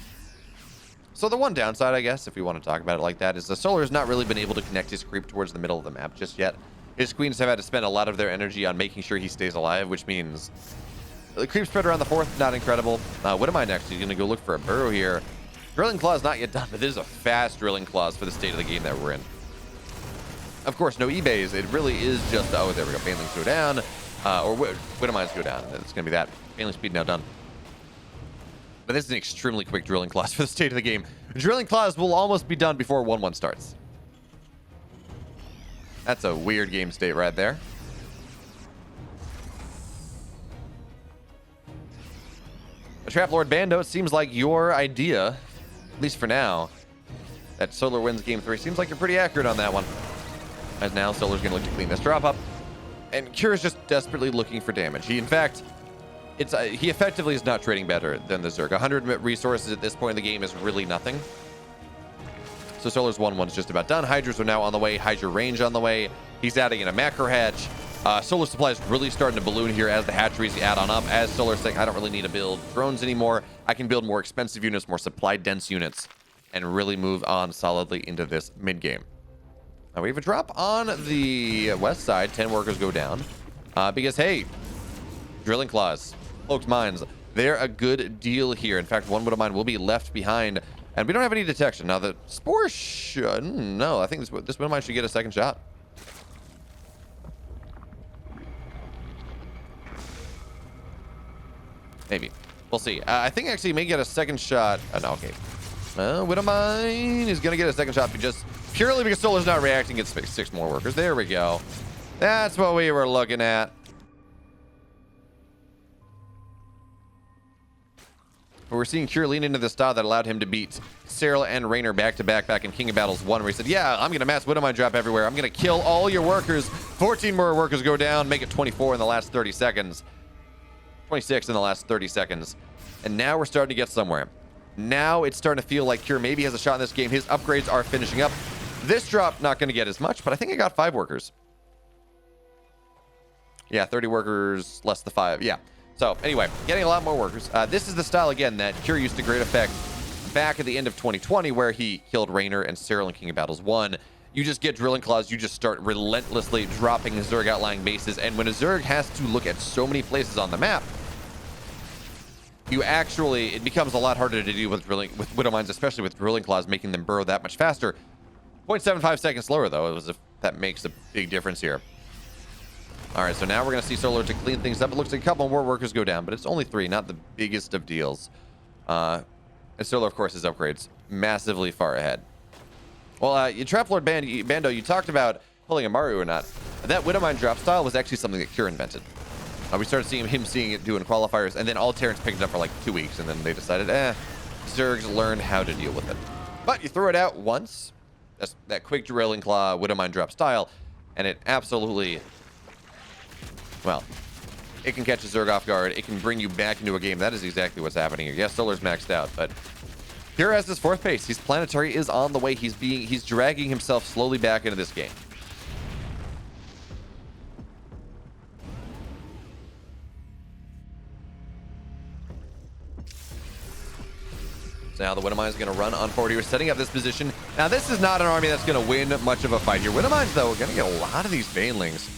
So the one downside, I guess, if we want to talk about it like that, is the Solar has not really been able to connect his creep towards the middle of the map just yet. His Queens have had to spend a lot of their energy on making sure he stays alive, which means the creep spread around the 4th, not incredible. What am I next? He's going to go look for a burrow here. Drilling Claw is not yet done, but this is a fast Drilling Claws for the state of the game that we're in. Of course, no eBays. It really is just, oh, there we go. Banelings go down, or Widow Mines go down. It's going to be that. Baneling speed now done. But this is an extremely quick drilling clause for the state of the game. Drilling clause will almost be done before 1-1 starts. That's a weird game state right there. Trap Lord Bando, it seems like your idea, at least for now, that Solar wins game 3. Seems like you're pretty accurate on that one. As now, Solar's going to look to clean this drop up. And Kira's just desperately looking for damage. He, in fact, he effectively is not trading better than the Zerg. 100 resources at this point in the game is really nothing. So Solar's 1-1's just about done. Hydras are now on the way. Hydra range on the way. He's adding in a macro hatch. Solar supply is really starting to balloon here as the hatcheries add on up. As Solar's saying, I don't really need to build drones anymore. I can build more expensive units, more supply-dense units, and really move on solidly into this mid-game. Now, we have a drop on the west side. 10 workers go down. Because, hey, drilling claws, cloaked mines, they're a good deal here. In fact, one Widow mine will be left behind, and we don't have any detection. Now, the Spore should... No, I think this Widow mine should get a second shot. Maybe. We'll see. I think actually may get a second shot. No, okay. Widow mine is going to get a second shot just purely because Solar's not reacting. It's 6 more workers. There we go. That's what we were looking at. But we're seeing Kira lean into the style that allowed him to beat Cyril and Raynor back-to-back back in King of Battles 1, where he said, yeah, I'm going to mass Widow mine drop everywhere. I'm going to kill all your workers. 14 more workers go down, make it 24 in the last 30 seconds. 26 in the last 30 seconds. And now we're starting to get somewhere. Now it's starting to feel like Kira maybe has a shot in this game. His upgrades are finishing up. This drop, not going to get as much, but I think I got 5 workers. Yeah, 30 workers less the 5. Yeah. So anyway, getting a lot more workers. This is the style, again, that Kira used to great effect back at the end of 2020, where he killed Raynor and Cyril in King of Battles 1. You just get drilling claws. You just start relentlessly dropping Zerg outlying bases. And when a Zerg has to look at so many places on the map, it becomes a lot harder to deal with Widow mines, especially with drilling claws, making them burrow that much faster. 0.75 seconds slower, though, that makes a big difference here. All right, so now we're going to see Solar to clean things up. It looks like a couple more workers go down, but it's only 3, not the biggest of deals. And Solar, of course, his upgrades massively far ahead. Well, you Trap Lord Bando, you talked about pulling a Maru or not. That Widow mine drop style was actually something that Kira invented. We started seeing it doing qualifiers, and then all Terrans picked it up for like 2 weeks, and then they decided, Zergs learned how to deal with it. But you throw it out once, that's that quick drilling claw Widow mine drop style, and it absolutely, well, it can catch a Zerg off guard. It can bring you back into a game. That is exactly what's happening here. Yes, Solar's maxed out, but Kira has his 4th pace. His planetary is on the way. He's dragging himself slowly back into this game. So now the Widow mine is going to run on forward here, setting up this position. Now, this is not an army that's going to win much of a fight here. Widow mines, though, are going to get a lot of these Banelings.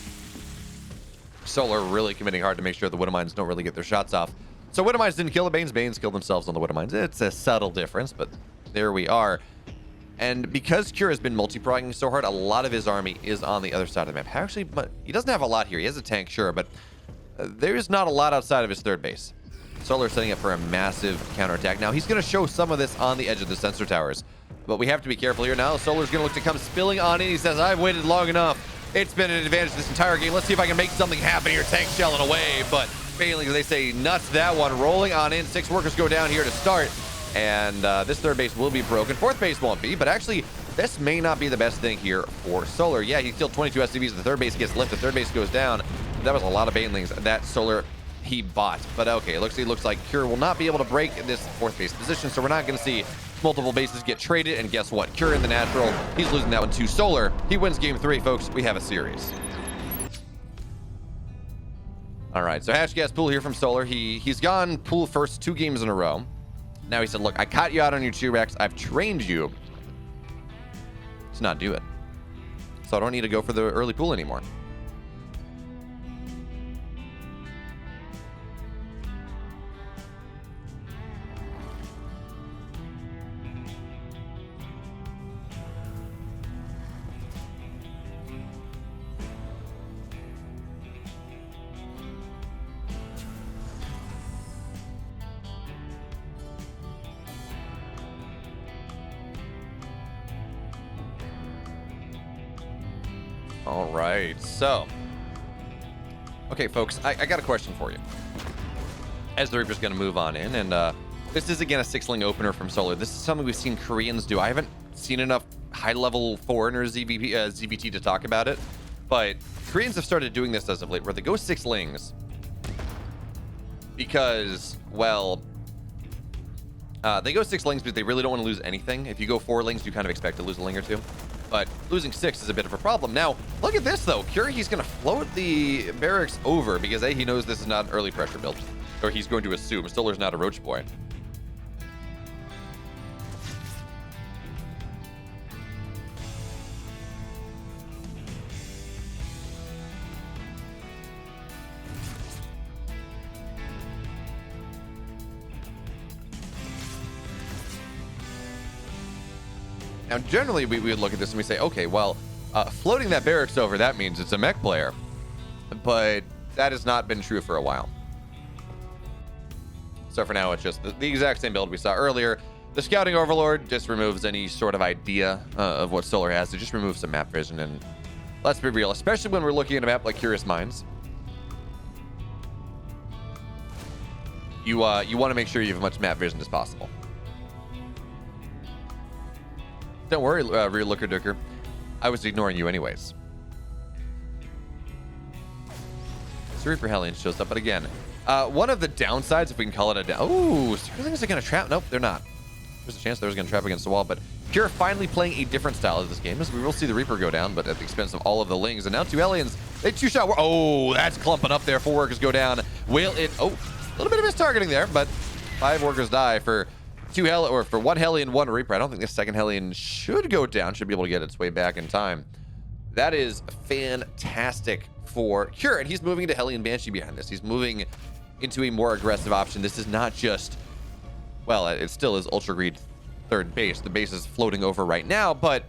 Solar really committing hard to make sure the Widow mines don't really get their shots off. So Widow mines didn't kill the Banes. Banes killed themselves on the Widow mines. It's a subtle difference, but there we are. And because Kira has been multi-progging so hard, a lot of his army is on the other side of the map. Actually, but he doesn't have a lot here. He has a tank, sure, but there's not a lot outside of his 3rd base. Solar setting up for a massive counterattack. Now, he's going to show some of this on the edge of the sensor towers, but we have to be careful here. Now, Solar's going to look to come spilling on in. He says, I've waited long enough. It's been an advantage this entire game. Let's see if I can make something happen here. Tank shelling away, but failing, as they say, nuts that one. Rolling on in. 6 workers go down here to start, and this 3rd base will be broken. 4th base won't be, but actually, this may not be the best thing here for Solar. Yeah, he killed 22 SCVs. The 3rd base gets lifted. 3rd base goes down. That was a lot of Banelings that Solar he bought, but okay, it looks like Kira will not be able to break this 4th base position, so we're not going to see multiple bases get traded. And guess what? Kira in the natural, he's losing that one to Solar. He wins game 3, folks. We have a series. All right, so Hatch Gas Pool here from Solar. He's gone pool first 2 games in a row. Now he said, look, I caught you out on your T-Rex. I've trained you to not do it, so I don't need to go for the early pool anymore. All right, so. Okay, folks, I got a question for you. As the Reaper's going to move on in, and this is, again, a 6-ling opener from Solar. This is something we've seen Koreans do. I haven't seen enough high-level foreigners ZVT to talk about it, but Koreans have started doing this as of late, where they go 6-lings because, well, they go 6-lings because they really don't want to lose anything. If you go 4-lings, you kind of expect to lose a ling or two. But losing 6 is a bit of a problem. Now, look at this, though. He's going to float the barracks over because, A, he knows this is not an early pressure build. Or he's going to assume Solar's not a roach boy. Now, generally, we would look at this and we say, okay, well, floating that barracks over, that means it's a mech player. But that has not been true for a while. So for now, it's just the exact same build we saw earlier. The Scouting Overlord just removes any sort of idea of what Solar has. It just removes some map vision. And let's be real, especially when we're looking at a map like Curious Minds. You want to make sure you have as much map vision as possible. Don't worry, Rear Looker Dooker. I was ignoring you anyways. So Reaper Hellion shows up, but again, one of the downsides, if we can call it a down... Oh, Sterlings are going to trap? Nope, they're not. There's a chance they're going to trap against the wall, but Pure finally playing a different style of this game, as we will see the Reaper go down, but at the expense of all of the Lings. And now 2 Hellions, they 2-shot... Oh, that's clumping up there. 4 workers go down. Will it... Oh, a little bit of mistargeting there, but 5 workers die for... 1 Hellion, 1 Reaper. I don't think this second Hellion should go down. Should be able to get its way back in time. That is fantastic for Cure. And he's moving into Hellion Banshee behind this. He's moving into a more aggressive option. This is not just... Well, it still is Ultra Greed third base. The base is floating over right now, but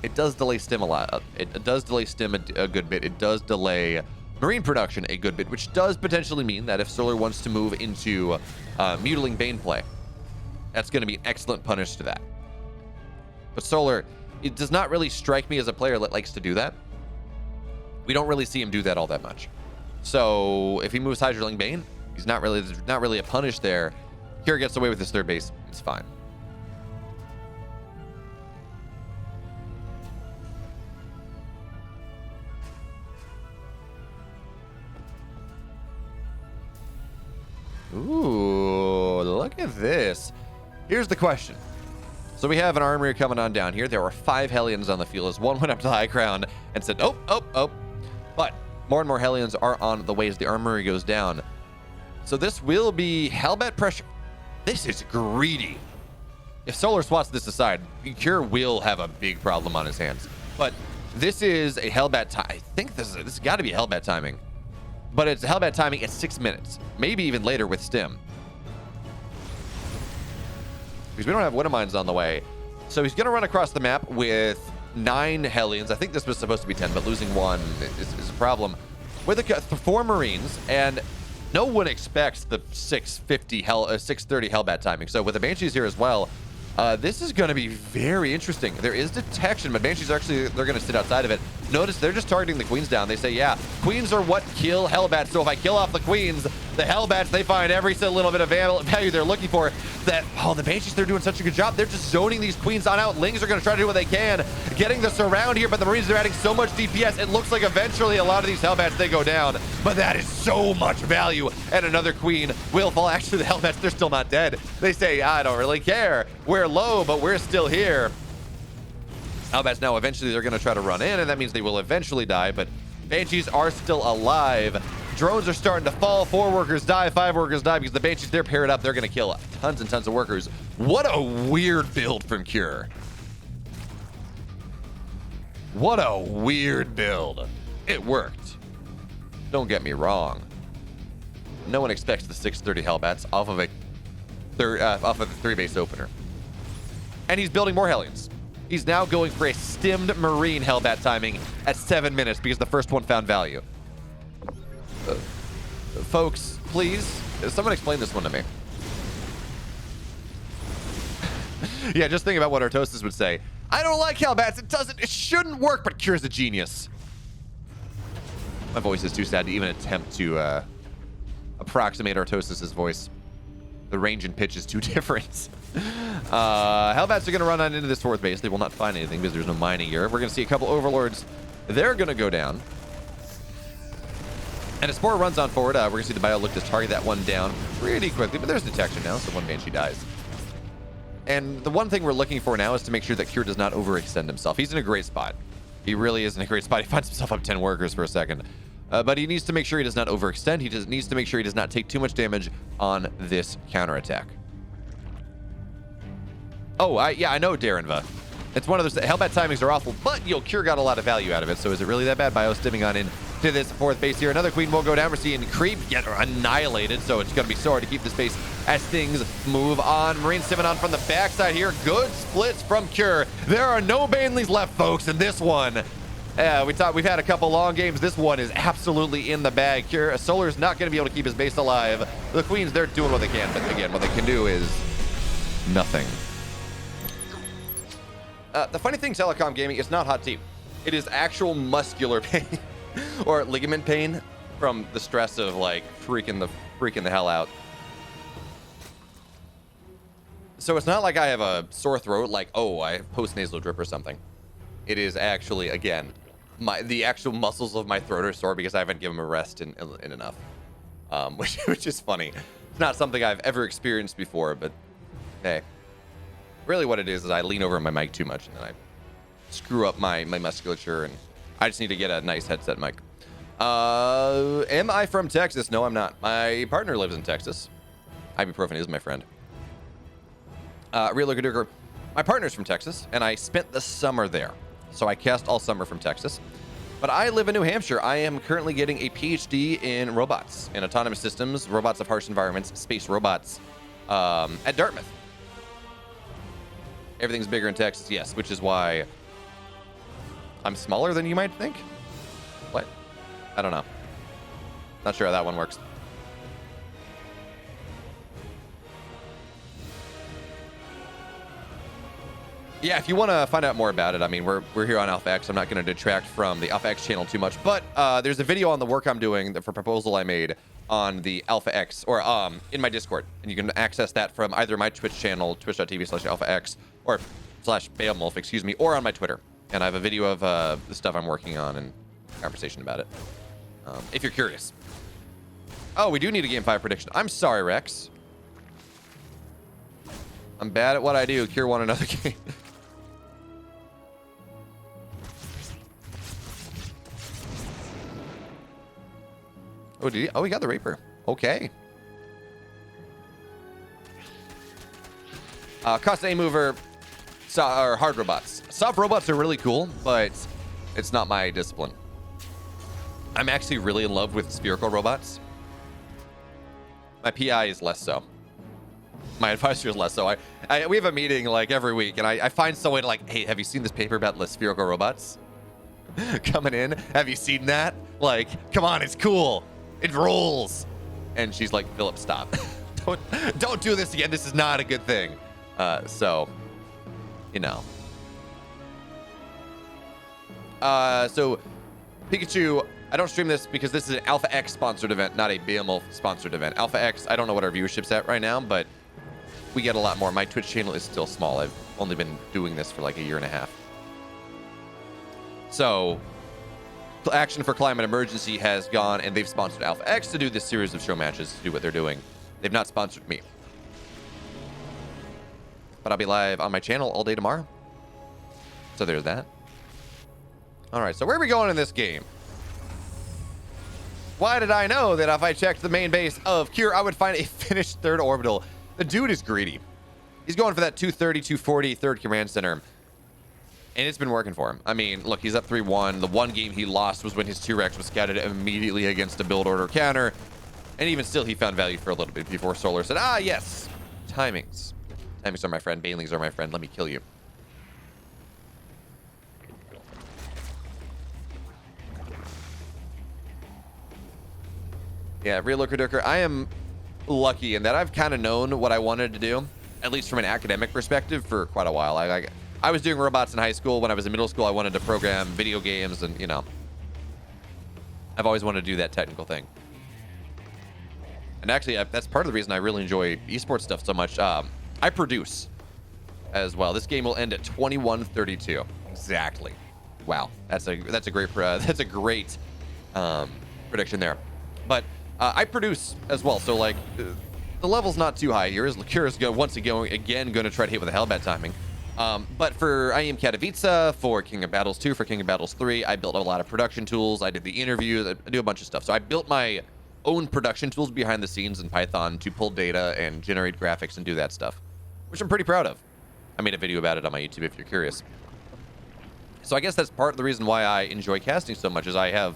it does delay stim a lot. It does delay stim a good bit. It does delay marine production a good bit, which does potentially mean that if Solar wants to move into Mutiling Bane play, that's going to be an excellent punish to that. But Solar, it does not really strike me as a player that likes to do that. We don't really see him do that all that much. So if he moves Hydroling Bane, there's not really a punish there. Kira gets away with his third base. It's fine. Ooh, look at this. Here's the question. So we have an armory coming on down here. There were 5 Hellions on the field as one went up to high ground and said, oh. But more and more Hellions are on the way as the armory goes down. So this will be Hellbat pressure. This is greedy. If Solar swats this aside, Cure will have a big problem on his hands. But this is a Hellbat time. I think this has got to be Hellbat timing. But it's Hellbat timing at 6 minutes. Maybe even later with Stim. Because we don't have Wintermines on the way. So he's going to run across the map with 9 Hellions. I think this was supposed to be 10, but losing 1 is a problem. With 4 Marines, and no one expects the 630 Hellbat timing. So with the Banshees here as well, this is going to be very interesting. There is detection, but Banshees they're going to sit outside of it. Notice they're just targeting the Queens down. They say, yeah, Queens are what kill Hellbats. So if I kill off the Queens, the Hellbats, they find every little bit of value they're looking for. The Banshees, they're doing such a good job. They're just zoning these Queens on out. Lings are going to try to do what they can, getting the surround here, but the Marines are adding so much DPS. It looks like eventually a lot of these Hellbats, they go down, but that is so much value. And another Queen will fall. Actually, the Hellbats, they're still not dead. They say, I don't really care. We're low, but we're still here. Hellbats now, eventually they're going to try to run in, and that means they will eventually die, but Banshees are still alive. Drones are starting to fall. 4 workers die, 5 workers die because the Banshees, they're paired up. They're going to kill tons and tons of workers. What a weird build from Cure. What a weird build. It worked. Don't get me wrong. No one expects the 630 Hellbats off of a 3-base opener. And he's building more Hellions. He's now going for a stimmed Marine Hellbat timing at 7 minutes because the first one found value. Folks, please, someone explain this one to me. Yeah, just think about what Artosis would say. I don't like Hellbats. It shouldn't work, but Cure's a genius. My voice is too sad to even attempt to approximate Artosis's voice. The range and pitch is too different. Hellbats are going to run on into this fourth base. They will not find anything because there's no mining here. We're going to see a couple Overlords. They're going to go down. And a Spore runs on forward. We're going to see the Bio look to target that one down pretty quickly. But there's detection now, so one Banshee dies. And the one thing we're looking for now is to make sure that Cure does not overextend himself. He's in a great spot. He really is in a great spot. He finds himself up 10 workers for a second. But he needs to make sure he does not overextend. He just needs to make sure he does not take too much damage on this counterattack. Oh, I know Darrenva. It's one of those Hellbat timings are awful, but Cure got a lot of value out of it. So is it really that bad? Bio stimming on in to this fourth base here. Another Queen will go down. We're seeing Creep get annihilated, so it's going to be so hard to keep this base as things move on. Marine stimming on from the backside here. Good splits from Cure. There are no Baneleys left, folks, in this one. We thought we've had a couple long games. This one is absolutely in the bag. Cure, Solar's not going to be able to keep his base alive. The Queens, they're doing what they can, but again, what they can do is nothing. The funny thing, telecom gaming, is not hot tea. It is actual muscular pain or ligament pain from the stress of like freaking the hell out. So it's not like I have a sore throat, like, oh, I have post-nasal drip or something. It is actually, again, the actual muscles of my throat are sore because I haven't given them a rest in enough, which is funny. It's not something I've ever experienced before, but hey, really what it is I lean over my mic too much and then I screw up my musculature, and I just need to get a nice headset mic. Am I from Texas? No, I'm not. My partner lives in Texas. Ibuprofen is my friend. Real Looker, my partner's from Texas, and I spent the summer there. So I cast all summer from Texas. But I live in New Hampshire. I am currently getting a PhD in robots, in autonomous systems, robots of harsh environments, space robots, at Dartmouth. Everything's bigger in Texas, yes, which is why I'm smaller than you might think. What? I don't know. Not sure how that one works. Yeah, if you want to find out more about it, I mean, we're here on Alpha X. I'm not going to detract from the Alpha X channel too much, but there's a video on the work I'm doing for a proposal I made on the Alpha X, or in my Discord, and you can access that from either my Twitch channel, twitch.tv/alphax, or /Beowulf, excuse me, or on my Twitter. And I have a video of the stuff I'm working on and conversation about it, if you're curious. Oh, we do need a Game 5 prediction. I'm sorry, Rex. I'm bad at what I do. Cure won another game. Oh, did he? Oh, he got the Reaper. Okay. Cost A mover, or hard robots. Soft robots are really cool, but it's not my discipline. I'm actually really in love with spherical robots. My PI is less so. My advisor is less so. We have a meeting like every week, and I find someone like, hey, have you seen this paper about spherical robots coming in? Have you seen that? Like, come on, it's cool. It rolls. And she's like, Philip, stop. don't do this again. This is not a good thing. So, you know. So, Pikachu, I don't stream this because this is an Alpha X sponsored event, not a Beowulf sponsored event. Alpha X, I don't know what our viewership's at right now, but we get a lot more. My Twitch channel is still small. I've only been doing this for like a year and a half. So, Action for Climate Emergency has gone, and they've sponsored Alpha X to do this series of show matches to do what they're doing. They've not sponsored me. But I'll be live on my channel all day tomorrow. So there's that. All right, so where are we going in this game? Why did I know that if I checked the main base of Cure, I would find a finished third orbital? The dude is greedy. He's going for that 230, 240 third command center. And it's been working for him. I mean, look, he's up 3-1. The one game he lost was when his T-Rex was scouted immediately against a build order counter. And even still, he found value for a little bit before Solar said, ah, yes, timings. Timings are my friend. Baneleys are my friend. Let me kill you. Yeah, Real Looker Dooker, I am lucky in that I've kind of known what I wanted to do, at least from an academic perspective, for quite a while. I was doing robots in high school. When I was in middle school, I wanted to program video games, and, you know, I've always wanted to do that technical thing. And actually, that's part of the reason I really enjoy esports stuff so much. I produce as well. This game will end at 21:32 exactly. Wow, that's a great prediction there. But I produce as well, so like the level's not too high here. Kira's once again going to try to hit with a Hellbat timing. But for I Am Katowice, for King of Battles 2, for King of Battles 3, I built a lot of production tools. I did the interviews. I do a bunch of stuff. So I built my own production tools behind the scenes in Python to pull data and generate graphics and do that stuff, which I'm pretty proud of. I made a video about it on my YouTube if you're curious. So I guess that's part of the reason why I enjoy casting so much, is I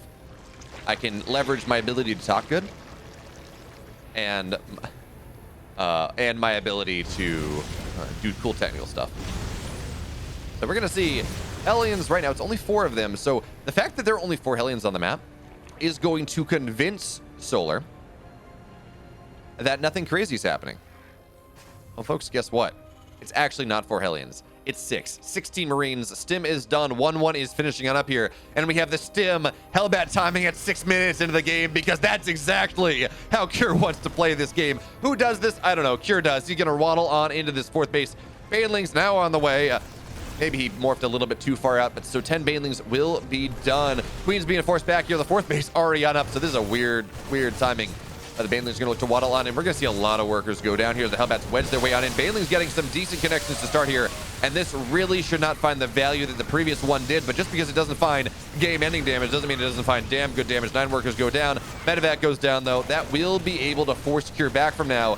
can leverage my ability to talk good and my ability to do cool technical stuff. So we're gonna see Hellions right now. It's only 4 of them. So the fact that there are only 4 Hellions on the map is going to convince Solar that nothing crazy is happening. Well, folks, guess what? It's actually not 4 Hellions. It's 6. 16 Marines. Stim is done. 1-1 is finishing on up here. And we have the Stim Hellbat timing at 6 minutes into the game, because that's exactly how Cure wants to play this game. Who does this? I don't know. Cure does. He's going to waddle on into this 4th base. Banelings now on the way. Maybe he morphed a little bit too far out, but so 10 Banelings will be done. Queen's being forced back here. The 4th base already on up, so this is a weird timing. The Banelings are going to look to waddle on, and we're going to see a lot of workers go down here. The Hellbats wedge their way on in. Banelings getting some decent connections to start here, and this really should not find the value that the previous one did, but just because it doesn't find game-ending damage doesn't mean it doesn't find damn good damage. 9 workers go down. Medevac goes down, though. That will be able to force Cure back from now,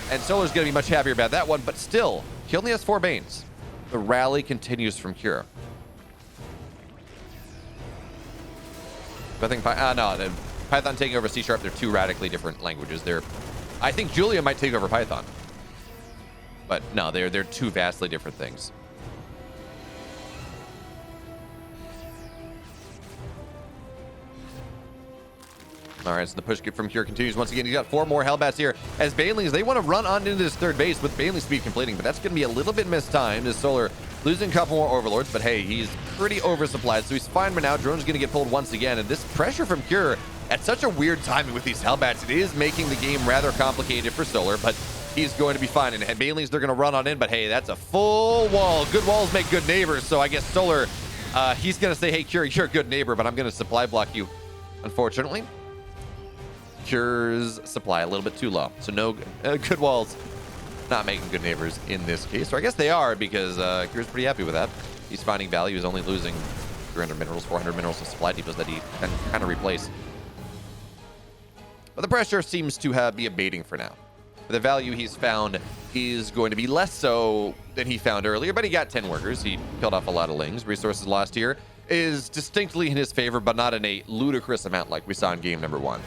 and Solar's going to be much happier about that one, but still, he only has 4 Banes. The rally continues from Cure. I think Python taking over C#, they're 2 radically different languages. I think Julia might take over Python. But no, they're 2 vastly different things. All right, so the push from Cure continues once again. He's got 4 more Hellbats here as Banelings, they want to run on into this 3rd base with Baneling speed completing, but that's going to be a little bit mistimed as Solar losing a couple more Overlords, but hey, he's pretty oversupplied, so he's fine for now. Drone's going to get pulled once again, and this pressure from Cure at such a weird timing with these Hellbats, it is making the game rather complicated for Solar, but he's going to be fine. And Banelings, they're going to run on in, but hey, that's a full wall. Good walls make good neighbors, so I guess Solar, he's going to say, hey, Cure, you're a good neighbor, but I'm going to supply block you, unfortunately. Cure's supply a little bit too low, so no good walls, not making good neighbors in this case. Or I guess they are, because Cure's pretty happy with that. He's finding value. He's only losing 300 minerals, 400 minerals of supply depots that he can kind of replace. But the pressure seems to be abating for now. The value he's found is going to be less so than he found earlier, but he got 10 workers. He killed off a lot of lings. Resources lost here is distinctly in his favor, but not in a ludicrous amount like we saw in game number 1.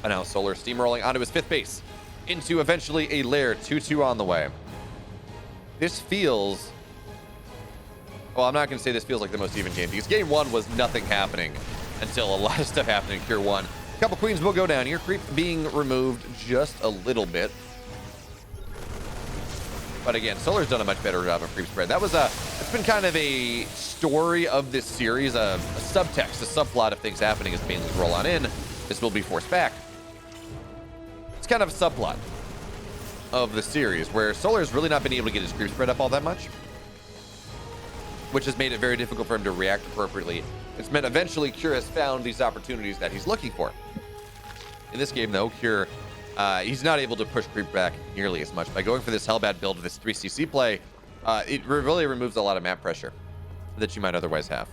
And now Solar steamrolling onto his 5th base, into eventually a lair. 2-2 on the way. This feels... Well, I'm not going to say this feels like the most even game, because game 1 was nothing happening until a lot of stuff happened in Cure 1. A couple Queens will go down here. Creep being removed just a little bit. But again, Solar's done a much better job of creep spread. That was it's been kind of a story of this series, a subtext, a subplot of things happening as Banelings roll on in. This will be forced back. It's kind of a subplot of the series where Solar's really not been able to get his creep spread up all that much, which has made it very difficult for him to react appropriately. It's meant eventually Cure has found these opportunities that he's looking for. In this game, though, Cure, he's not able to push creep back nearly as much. By going for this Hellbat build, this 3cc play, it really removes a lot of map pressure that you might otherwise have.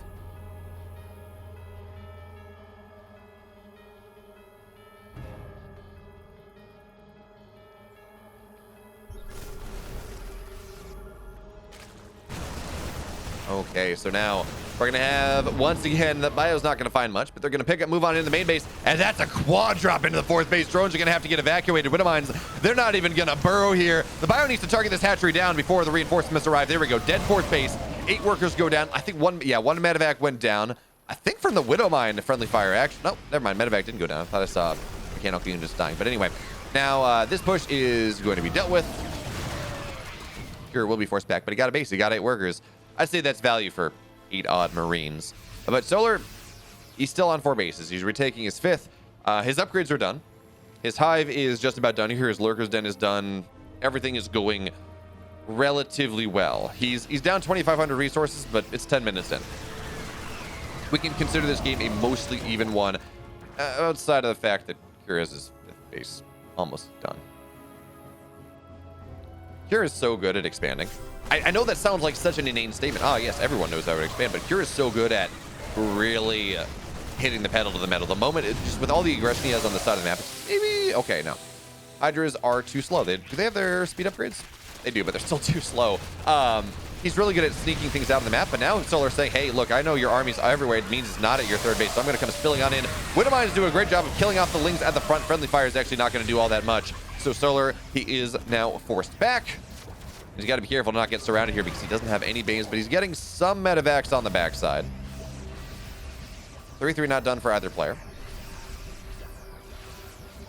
Okay, so now we're going to have, once again, the bio's not going to find much, but they're going to move on into the main base, and that's a quad drop into the 4th base. Drones are going to have to get evacuated. Widowmines, they're not even going to burrow here. The bio needs to target this hatchery down before the reinforcements arrive. There we go. Dead 4th base. 8 workers go down. I think one medevac went down. I think from the Widowmine, the friendly fire action. No, never mind. Medevac didn't go down. I thought I saw mechanical unit just dying. But anyway, Now, this push is going to be dealt with. Cure will be forced back, but he got a base. He got 8 workers. I'd say that's value for 8 odd Marines. But Solar, he's still on 4 bases. He's retaking his 5th. His upgrades are done. His hive is just about done here. His lurker's den is done. Everything is going relatively well. He's down 2,500 resources, but it's 10 minutes in. We can consider this game a mostly even one, outside of the fact that Cure has his 5th base almost done. Cure is so good at expanding. I know that sounds like such an inane statement. Oh, yes, everyone knows how to expand, but Cure is so good at really hitting the pedal to the metal. The moment, just with all the aggression he has on the side of the map, it's maybe, okay, no. Hydras are too slow. Do they have their speed upgrades? They do, but they're still too slow. He's really good at sneaking things out of the map, but now Solar's saying, hey, look, I know your army's everywhere. It means it's not at your 3rd base, so I'm going to come spilling on in. Widowmine is doing a great job of killing off the Lings at the front. Friendly fire is actually not going to do all that much. So Solar, he is now forced back. He's got to be careful to not get surrounded here because he doesn't have any banes, but he's getting some medevacs on the backside. 3-3 not done for either player.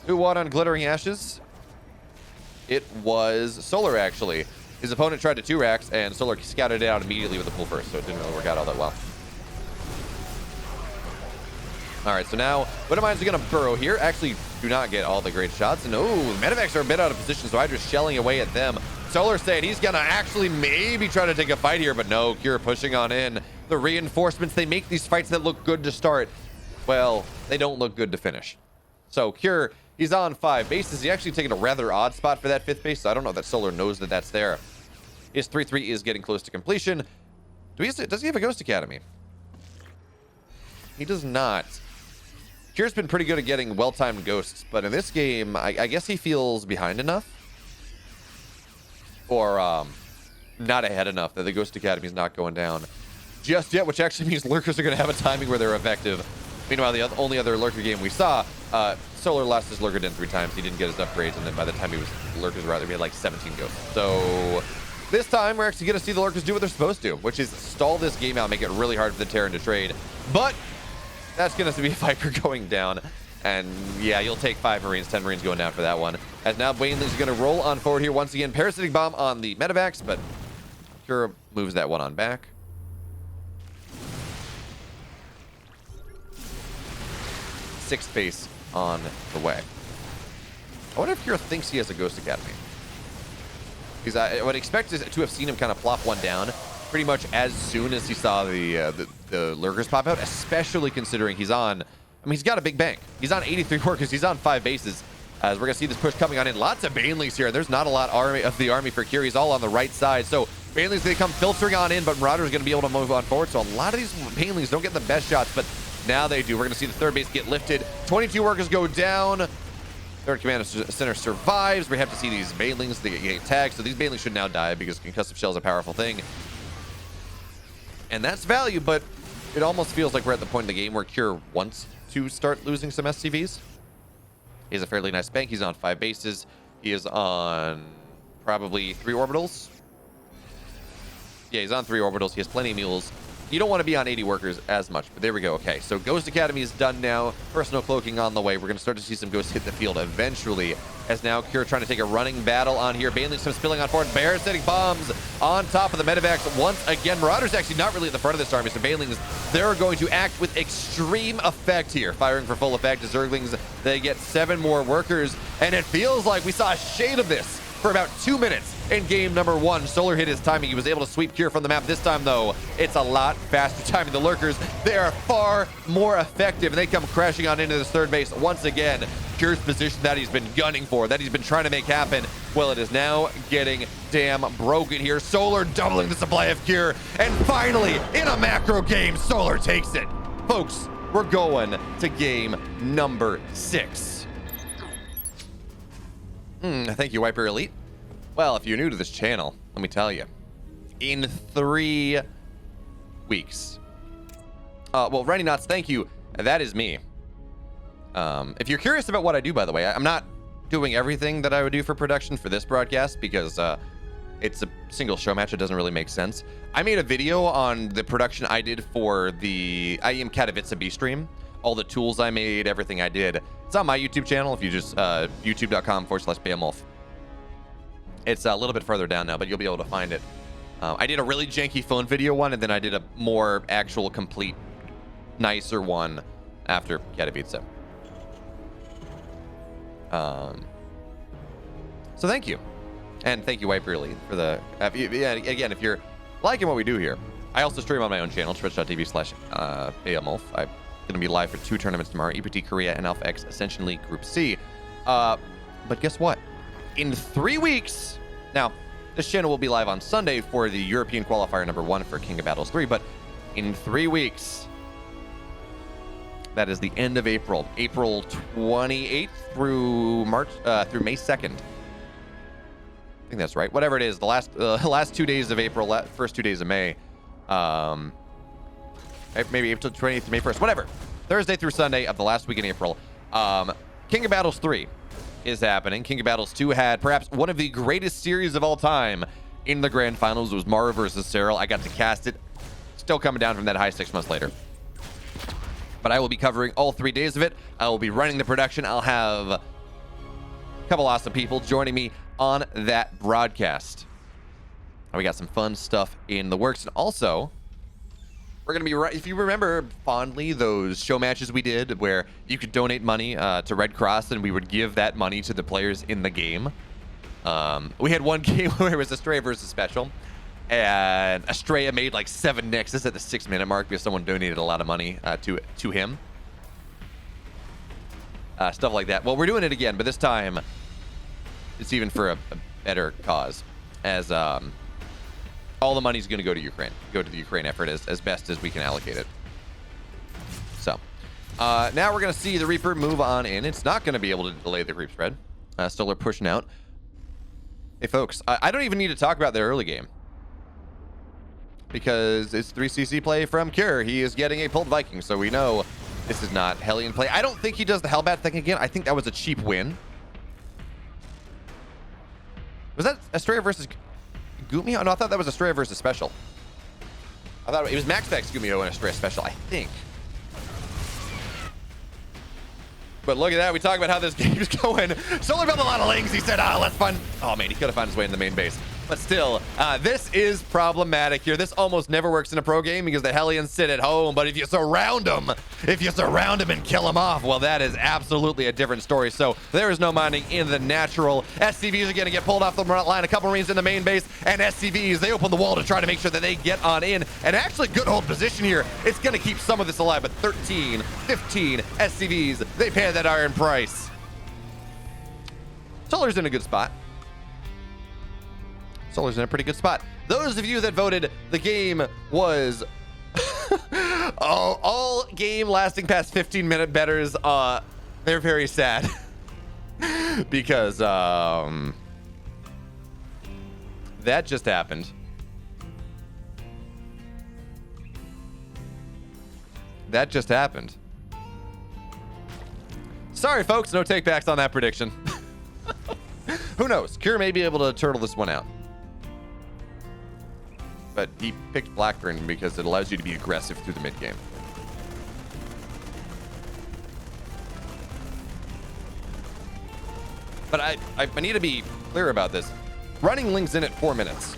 2-1 on Glittering Ashes. It was Solar, actually. His opponent tried to 2 racks, and Solar scouted it out immediately with the pull first, so it didn't really work out all that well. All right, so now Widowmines are going to burrow here. Actually, do not get all the great shots. And, oh, medevacs are a bit out of position, so Hydra's shelling away at them. Solar saying he's going to actually maybe try to take a fight here, but no, Cure pushing on in. The reinforcements, they make these fights that look good to start. Well, they don't look good to finish. So Cure, he's on 5 bases. He's actually taking a rather odd spot for that 5th base, so I don't know that Solar knows that that's there. His 3-3 is getting close to completion. Does he have a Ghost Academy? He does not. Cure's been pretty good at getting well-timed ghosts, but in this game, I guess he feels behind enough. Or not ahead enough that the Ghost Academy is not going down just yet, which actually means lurkers are going to have a timing where they're effective. Meanwhile, the only other lurker game we saw, Solar lost his lurker den 3 times. He didn't get his upgrades, and then by the time he was lurkers were out there, he had like 17 ghosts. So this time, we're actually going to see the lurkers do what they're supposed to, which is stall this game out, make it really hard for the Terran to trade. But that's going to be a Viper going down. And yeah, you'll take 5 Marines, 10 Marines going down for that one. As now Bainley's going to roll on forward here once again. Parasitic Bomb on the medevacs, but Cure moves that one on back. Sixth base on the way. I wonder if Cure thinks he has a Ghost Academy. Because I would expect to have seen him kind of plop one down pretty much as soon as he saw the lurkers pop out, especially considering he's on, I mean, he's got a big bank. He's on 83 workers. He's on 5 bases. As we're going to see this push coming on in. Lots of Bainleys here. There's not a lot of the army for Cure. He's all on the right side. So Bainleys, they come filtering on in, but Marauder's going to be able to move on forward. So a lot of these Bainleys don't get the best shots, but now they do. We're going to see the 3rd base get lifted. 22 workers go down. 3rd Command Center survives. We have to see these Banelings. They get tagged. So these Banelings should now die because concussive shell is a powerful thing. And that's value, but it almost feels like we're at the point in the game where Cure wants to start losing some SCVs. He has a fairly nice bank. He's on 5 bases. He is on probably 3 orbitals. Yeah, he's on 3 orbitals. He has plenty of mules. You don't want to be on 80 workers as much, but there we go. Okay, so Ghost Academy is done now. Personal cloaking on the way. We're going to start to see some ghosts hit the field eventually, as now Cure trying to take a running battle on here. Bainley some spilling on forward. Parasitic bombs on top of the medevacs once again. Marauder's actually not really at the front of this army, so Bainlings, they're going to act with extreme effect here. Firing for full effect. Zerglings, they get 7 more workers, and it feels like we saw a shade of this for about 2 minutes in game number 1. Solar hit his timing. He was able to sweep Cure from the map. This time, though, it's a lot faster timing. The lurkers, they are far more effective, and they come crashing on into this 3rd base once again. Cure's position that he's been gunning for, that he's been trying to make happen, well, it is now getting damn broken here. Solar doubling the supply of Cure, and finally, in a macro game, Solar takes it. Folks, we're going to game number 6. Thank you, Wiper Elite. Well, if you're new to this channel, let me tell you, in 3 weeks. Well, Randy Knotts, thank you. That is me. If you're curious about what I do, by the way, I'm not doing everything that I would do for production for this broadcast because it's a single show match. It doesn't really make sense. I made a video on the production I did for the IEM Katowice B stream. All the tools I made, everything I did. It's on my YouTube channel. If you just youtube.com/Beowulf. It's a little bit further down now, but you'll be able to find it. I did a really janky phone video one, and then I did a more actual, complete, nicer one after Katowice. So thank you. And thank you, Wipe Really, for the... again, if you're liking what we do here, I also stream on my own channel, twitch.tv/Beowulf. I'm going to be live for 2 tournaments tomorrow, EPT Korea and Alpha X Ascension League Group C. But guess what? In 3 weeks... Now, this channel will be live on Sunday for the European Qualifier number 1 for King of Battles 3, but in 3 weeks... That is the end of April. April 28th through May 2nd. I think that's right. Whatever it is, the last 2 days of April, first 2 days of May. Maybe April 20th, May 1st, whatever. Thursday through Sunday of the last week in April. King of Battles 3 is happening. King of Battles 2 had perhaps one of the greatest series of all time in the grand finals. It was Mara versus Cyril. I got to cast it. Still coming down from that high 6 months later. But I will be covering all 3 days of it. I will be running the production. I'll have a couple awesome people joining me on that broadcast. And we got some fun stuff in the works. And also, we're going to be, if you remember fondly those show matches we did where you could donate money to Red Cross and we would give that money to the players in the game. We had one game where it was Astrea versus Special. And Astrea made like 7 nixes at the 6-minute mark because someone donated a lot of money to him. Stuff like that. Well, we're doing it again, but this time it's even for a better cause, as all the money's going to go to Ukraine, go to the Ukraine effort as best as we can allocate it. So now we're going to see the Reaper move on in. It's not going to be able to delay the creep spread. Still are pushing out. Hey, folks, I don't even need to talk about the early game, because it's 3cc play from Cure. He is getting a pulled Viking, so we know this is not Hellion play. I don't think he does the Hellbat thing again. I think that was a cheap win. Was that Astrea versus Gumio? Oh, no, I thought that was Astrea versus Special. I thought it was Max Vex Gumio and Astrea Special, I think. But look at that. We talk about how this game is going. Solar built a lot of lings. He said, let's find... Oh, man, he could have found his way in the main base. But still, this is problematic here. This almost never works in a pro game because the Hellions sit at home. But if you surround them and kill them off, well, that is absolutely a different story. So there is no mining in the natural. SCVs are going to get pulled off the front line. A couple Marines in the main base. And SCVs, they open the wall to try to make sure that they get on in. And actually, good hold position here. It's going to keep some of this alive. But 13, 15 SCVs, they pay that iron price. Solar's in a good spot. Solar's in a pretty good spot. Those of you that voted the game was all game lasting past 15-minute betters, they're very sad because that just happened. That just happened. Sorry, folks, no takebacks on that prediction. Who knows? Cure may be able to turtle this one out. But he picked Blackburn because it allows you to be aggressive through the mid game. But I need to be clear about this. Running Lings in at 4 minutes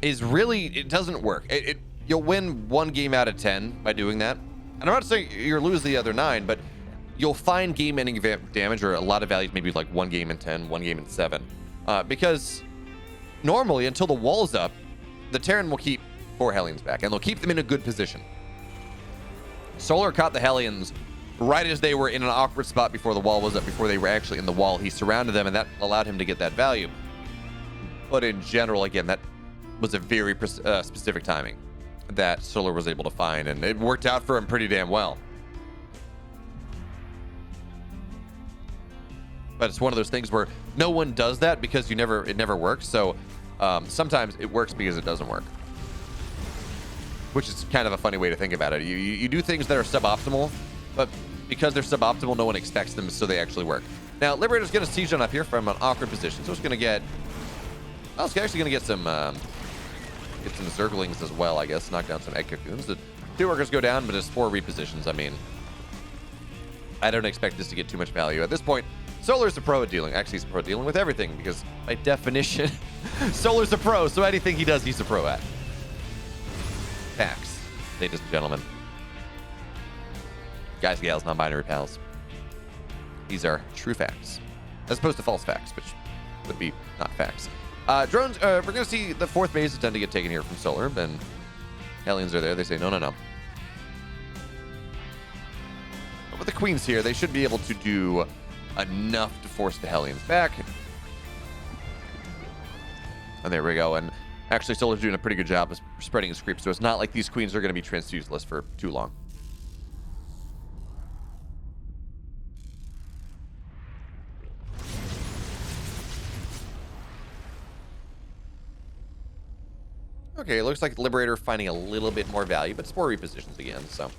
is really, it doesn't work. You'll win 1 game out of 10 by doing that. And I'm not saying you'll lose the other 9, but you'll find game-ending damage or a lot of values, maybe like 1 game in 10, 1 game in 7. Because normally, until the wall's up, the Terran will keep 4 Hellions back, and they'll keep them in a good position. Solar caught the Hellions right as they were in an awkward spot before the wall was up, before they were actually in the wall. He surrounded them, and that allowed him to get that value. But in general, again, that was a very specific timing that Solar was able to find, and it worked out for him pretty damn well. But it's one of those things where no one does that because it never works. So sometimes it works because it doesn't work, which is kind of a funny way to think about it. You do things that are suboptimal, but because they're suboptimal, no one expects them, so they actually work. Now, Liberator's going to siege on up here from an awkward position, so it's going to get... Oh, it's actually going to get some Zerglings as well, I guess. Knock down some egg cocoons. The 2 workers go down, but it's 4 repositions. I mean, I don't expect this to get too much value. At this point, Solar's a pro at dealing. Actually, he's a pro at dealing with everything because, by definition, Solar's a pro, so anything he does, he's a pro at. Facts, ladies and gentlemen. Guys, gals, non-binary pals. These are true facts, as opposed to false facts, which would be not facts. Drones, we're going to see the 4th base tend to get taken here from Solar, and Hellions are there. They say, no, no, no. But with the Queens here, they should be able to do enough to force the Hellions back. And there we go. And actually, Solar's doing a pretty good job of spreading his creep, so it's not like these Queens are going to be transfuseless for too long. Okay, it looks like Liberator finding a little bit more value, but Spore repositions again, so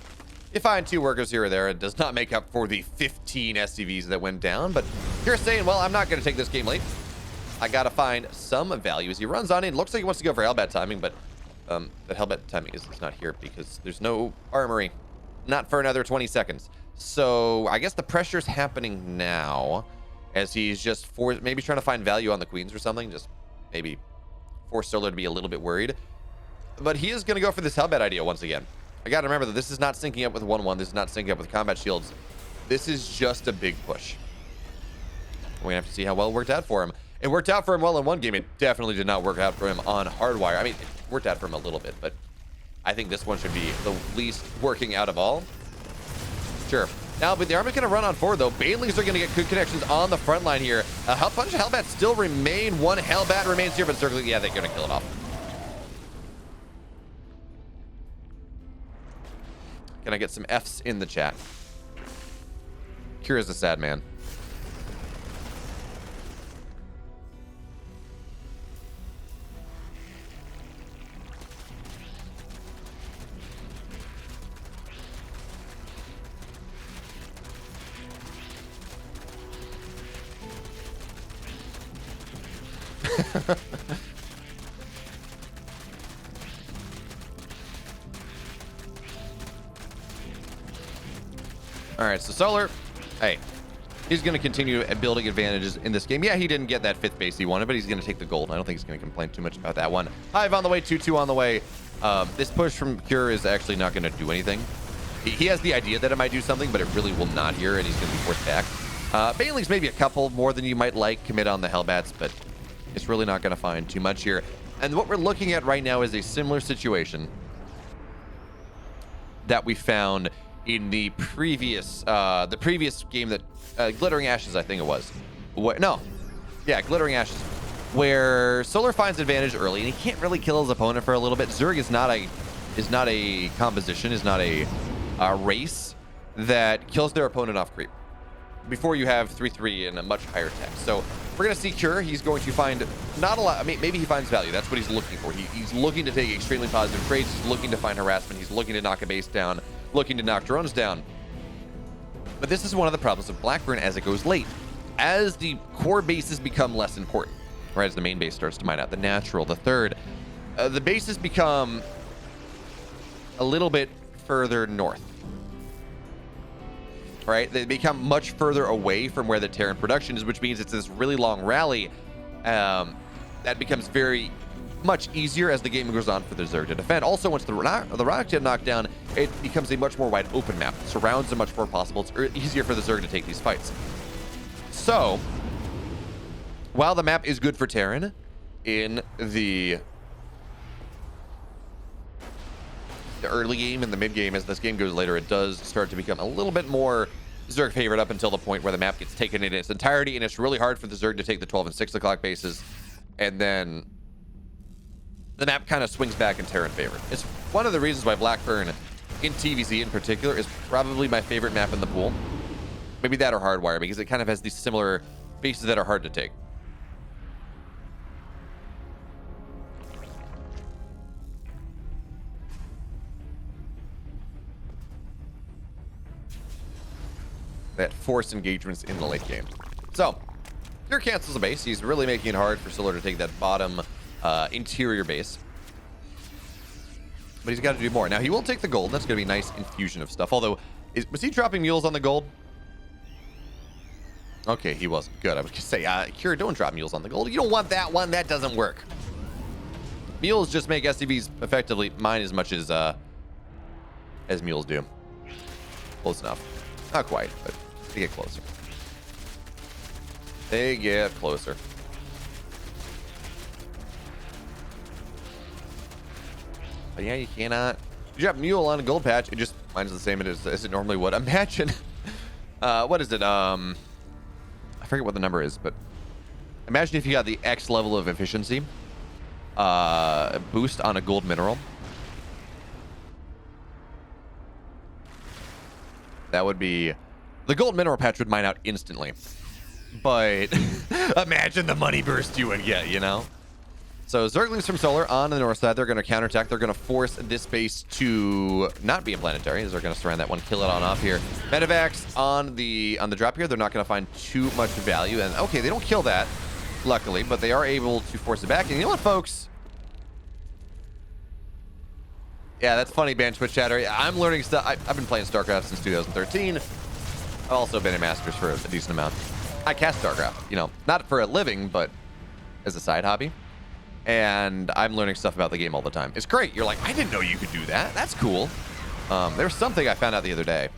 you find 2 workers here or there. It does not make up for the 15 SCVs that went down, but you're saying, well, I'm not going to take this game late. I got to find some value as he runs on in. Looks like he wants to go for Hellbat timing, but that Hellbat timing is not here because there's no armory. Not for another 20 seconds. So I guess the pressure's happening now as he's just maybe trying to find value on the Queens or something. Just maybe force Solar to be a little bit worried. But he is going to go for this Hellbat idea once again. I got to remember that this is not syncing up with 1-1. This is not syncing up with combat shields. This is just a big push. We're going to have to see how well it worked out for him. It worked out for him well in one game. It definitely did not work out for him on Hardwire. I mean, it worked out for him a little bit, but I think this one should be the least working out of all. Sure. Now, but the Army's going to run on forward, though. Banelings are going to get good connections on the front line here. A bunch of Hellbats still remain. 1 Hellbat remains here, but Zergling, yeah, they're going to kill it off. Can I get some Fs in the chat? Kira's a sad man. All right, so Solar, hey, he's going to continue building advantages in this game. Yeah, he didn't get that 5th base he wanted, but he's going to take the gold. I don't think he's going to complain too much about that one. Hive on the way, 2-2 on the way. This push from Cure is actually not going to do anything. He has the idea that it might do something, but it really will not here, and he's going to be forced back. Banelings maybe a couple more than you might like. Commit on the Hellbats, but it's really not going to find too much here. And what we're looking at right now is a similar situation that we found in the previous game that Glittering Ashes, I think it was. Glittering Ashes, where Solar finds advantage early and he can't really kill his opponent for a little bit. Zerg is not a composition, is not a race that kills their opponent off creep before you have 3-3 and a much higher tech. So we're going to see Cure. He's going to find not a lot. I mean, maybe he finds value. That's what he's looking for. He's looking to take extremely positive trades. He's looking to find harassment. He's looking to knock a base down, looking to knock drones down. But this is one of the problems of Blackburn as it goes late. As the core bases become less important, right? As the main base starts to mine out, the natural, the third, the bases become a little bit further north. Right? They become much further away from where the Terran production is, which means it's this really long rally that becomes very much easier as the game goes on for the Zerg to defend. Also, once the rock get knocked down, it becomes a much more wide open map. Surrounds are much more possible. It's easier for the Zerg to take these fights. So, while the map is good for Terran in the early game and the mid game, as this game goes later, it does start to become a little bit more Zerg favorite up until the point where the map gets taken in its entirety, and it's really hard for the Zerg to take the 12 and 6 o'clock bases, and then the map kind of swings back in Terran favor. It's one of the reasons why Blackburn in TVZ in particular is probably my favorite map in the pool. Maybe that or Hardwire, because it kind of has these similar bases that are hard to take. That force engagements in the late game. So, Cure cancels a base. He's really making it hard for Solar to take that bottom interior base. But he's got to do more. Now, he will take the gold. That's going to be a nice infusion of stuff. Although, was he dropping mules on the gold? Okay, he wasn't good. I was gonna say, Cure, don't drop mules on the gold. You don't want that one. That doesn't work. Mules just make SCVs effectively mine as much as mules do. Close enough. Not quite, but they get closer. They get closer. But yeah, you cannot. You drop mule on a gold patch, it just mines the same as it normally would. Imagine. What is it? I forget what the number is, but imagine if you got the X level of efficiency boost on a gold mineral. That would be, the gold mineral patch would mine out instantly. But imagine the money burst you would get, you know? So Zerglings from Solar on the north side, they're going to counterattack. They're going to force this base to not be a planetary, as they're going to surround that one, kill it on off here. Medivacs on the drop here, they're not going to find too much value. And okay, they don't kill that, luckily, but they are able to force it back. And you know what, folks? Yeah, that's funny, Ban Twitch chatter. I'm learning stuff. I've been playing StarCraft since 2013. I've also been in Masters for a decent amount. I cast StarCraft, you know, not for a living, but as a side hobby. And I'm learning stuff about the game all the time. It's great. You're like, I didn't know you could do that. That's cool. There was something I found out the other day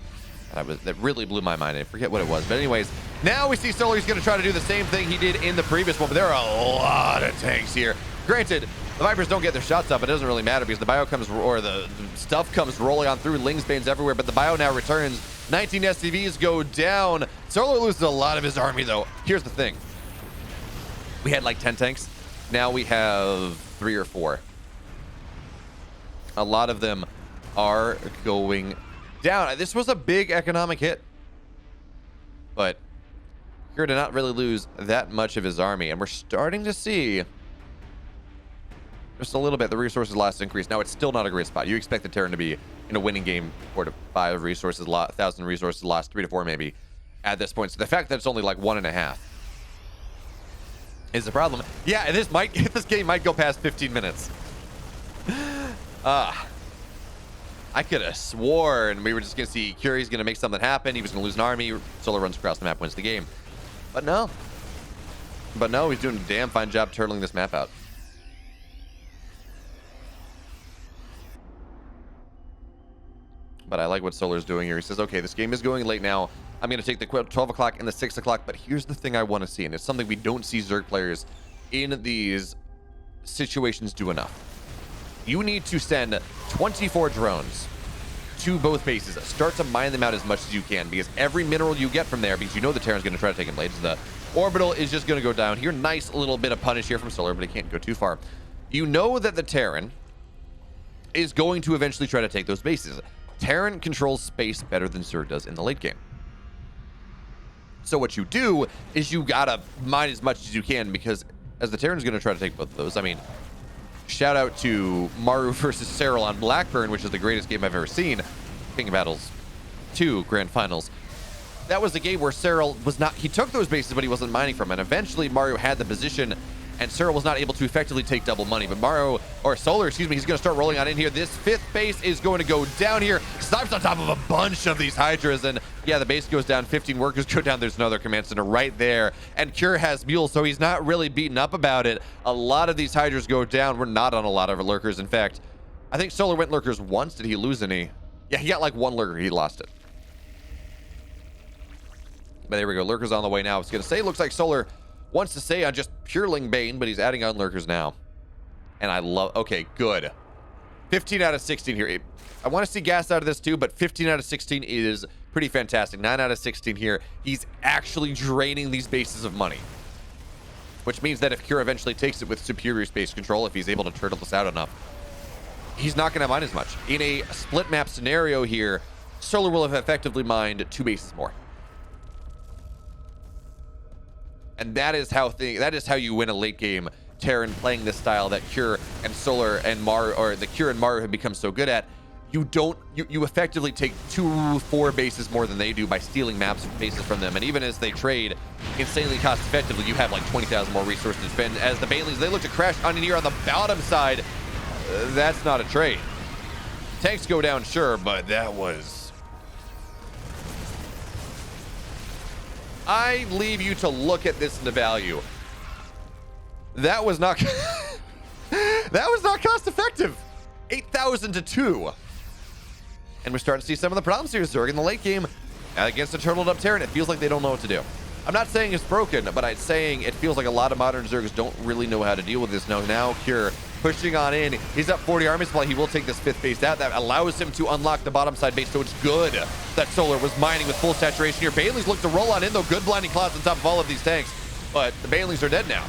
that really blew my mind. I forget what it was. But anyways, now we see Solar's going to try to do the same thing he did in the previous one. But there are a lot of tanks here. Granted, the Vipers don't get their shots up. It doesn't really matter because the bio comes, or the stuff comes rolling on through. Lingsbane's everywhere, but the bio now returns. 19 SCVs go down. Solar loses a lot of his army, though. Here's the thing. We had like 10 tanks. Now we have 3 or 4. A lot of them are going down. This was a big economic hit. But Cure did not really lose that much of his army. And we're starting to see just a little bit the resources lost increase. Now, it's still not a great spot. You expect the Terran to be in a winning game, 4 to 5 resources, 1,000 resources lost, 3 to 4 maybe at this point. So the fact that it's only like 1.5 is the problem. Yeah, this game might go past 15 minutes. I could have sworn we were just gonna see Curie's gonna make something happen. He was gonna lose an army. Solar runs across the map, wins the game. But no. He's doing a damn fine job turtling this map out. But I like what Solar's doing here. He says, okay, this game is going late now. I'm going to take the 12 o'clock and the 6 o'clock, but here's the thing I want to see, and it's something we don't see Zerg players in these situations do enough. You need to send 24 drones to both bases. Start to mine them out as much as you can, because every mineral you get from there, because you know the Terran's going to try to take in blades, the orbital is just going to go down here. Nice little bit of punish here from Solar, but he can't go too far. You know that the Terran is going to eventually try to take those bases. Terran controls space better than Zerg does in the late game. So what you do is you gotta mine as much as you can, because as the Terran's gonna try to take both of those. I mean, shout out to Maru versus Serral on Blackburn, which is the greatest game I've ever seen. King of Battles 2 Grand Finals. That was the game where Serral was not, he took those bases, but he wasn't mining from it. Eventually, Maru had the position, and Serral was not able to effectively take double money. But Solar, excuse me, he's going to start rolling on in here. This 5th base is going to go down here. Snipes on top of a bunch of these Hydras, and yeah, the base goes down. 15 workers go down. There's another command center right there, and Cure has mules, so he's not really beaten up about it. A lot of these Hydras go down. We're not on a lot of lurkers. In fact, I think Solar went lurkers once. Did he lose any? Yeah, he got like 1 lurker. He lost it. But there we go. Lurkers on the way now. I was going to say, looks like Solar wants to stay on just pure Lingbane, but he's adding on lurkers now. And I love, okay, good. 15 out of 16 here. I want to see gas out of this too, but 15 out of 16 is pretty fantastic. 9 out of 16 here. He's actually draining these bases of money. Which means that if Cure eventually takes it with superior space control, if he's able to turtle this out enough, he's not going to mine as much. In a split map scenario here, Solar will have effectively mined 2 bases more. And that is how you win a late game Terran playing this style that Cure and Solar and Maru, or the Cure and Maru have become so good at. You effectively take 2-4 bases more than they do by stealing maps and bases from them. And even as they trade insanely cost effectively, you have like 20,000 more resources to spend. As the Banelings, they look to crash on in here on the bottom side. That's not a trade. Tanks go down, sure, but that was... I leave you to look at this in the value. That was not that was not cost effective. 8,000 to 2. And we're starting to see some of the problems here. Zerg in the late game against a turtled up Terran. It feels like they don't know what to do. I'm not saying it's broken, but I'm saying it feels like a lot of modern Zergs don't really know how to deal with this. Now Cure pushing on in. He's up 40 army supply. He will take this 5th base out. That allows him to unlock the bottom side base, so it's good that Solar was mining with full saturation here. Banelings look to roll on in, though. Good blinding clouds on top of all of these tanks, but the Banelings are dead now.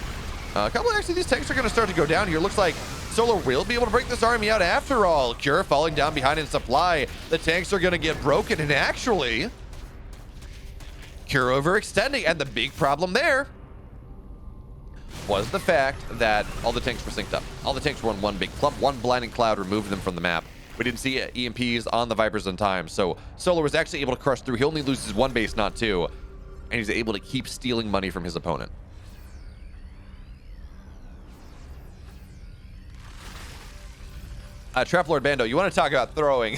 A couple of actually these tanks are going to start to go down here. Looks like Solar will be able to break this army out after all. Cure falling down behind in supply. The tanks are going to get broken, and actually Cure overextending, and the big problem there was the fact that all the tanks were synced up. All the tanks were on one big clump. One blinding cloud removed them from the map. We didn't see EMPs on the Vipers in time, so Solar was actually able to crush through. He only loses 1 base, not 2, and he's able to keep stealing money from his opponent. Trap Lord Bando, you want to talk about throwing?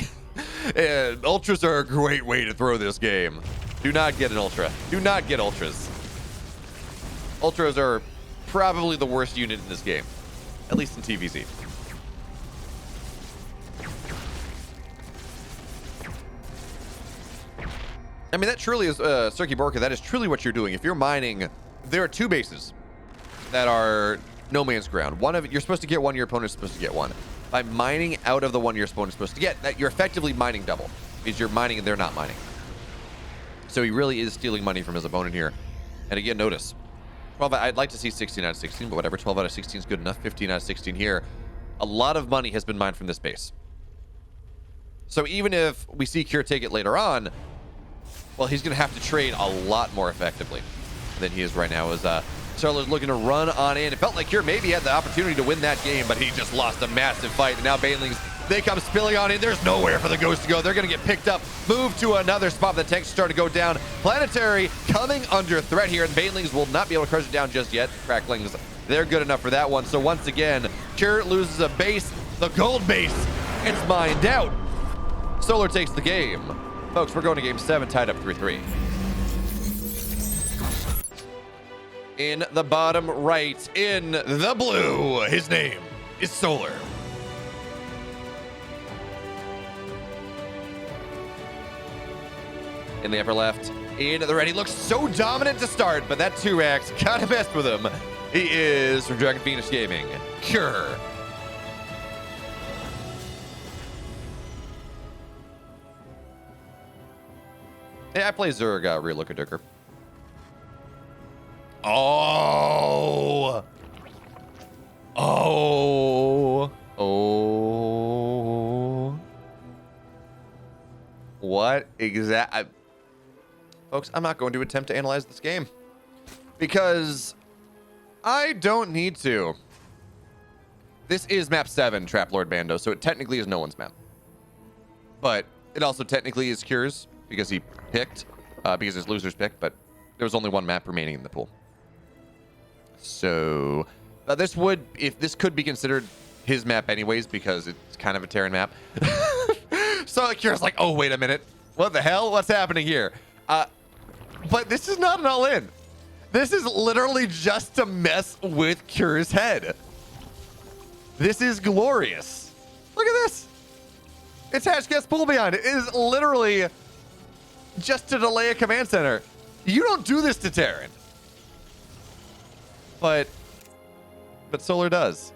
Ultras are a great way to throw this game. Do not get an Ultra. Do not get Ultras. Ultras are probably the worst unit in this game, at least in TVZ. I mean, that truly is, Cirky Borka, that is truly what you're doing. If you're mining, there are 2 bases that are no man's ground. One of it, you're supposed to get one, your opponent's supposed to get one. By mining out of the one your opponent's supposed to get, that you're effectively mining double, because you're mining and they're not mining. So he really is stealing money from his opponent here. And again, notice, 12, I'd like to see 16 out of 16, but whatever, 12 out of 16 is good enough. 15 out of 16 here. A lot of money has been mined from this base. So even if we see Cure take it later on, well, he's going to have to trade a lot more effectively than he is right now, as Solar's looking to run on in. It felt like Cure maybe had the opportunity to win that game, but he just lost a massive fight. And now Banelings, they come spilling on in. There's nowhere for the Ghost to go. They're going to get picked up, moved to another spot. The tanks start to go down. Planetary coming under threat here, and Banelings will not be able to crush it down just yet. Cracklings, they're good enough for that one. So once again, Cure loses a base. The gold base, it's mined out. Solar takes the game. Folks, we're going to game 7, tied up 3-3. In the bottom right, in the blue, his name is Solar. In the upper left, in the red, he looks so dominant to start, but that 2-axe kind of messed with him. He is from Dragon Phoenix Gaming, Cure. Yeah, I play Zerg, Real-Looker Dooker. Oh! Oh! Oh! What exact... Folks, I'm not going to attempt to analyze this game, because I don't need to. This is map 7, Trap Lord Bando, so it technically is no one's map. But it also technically is Cure's, because he picked, because his loser's picked, but there was only one map remaining in the pool. So this would, if this could be considered his map anyways, because it's kind of a Terran map. So Cure's like, oh, wait a minute. What the hell? What's happening here? But this is not an all-in. This is literally just to mess with Cure's head. This is glorious. Look at this. It's Hashcast Pool behind it. It is literally just to delay a command center. You don't do this to Terran. But Solar does.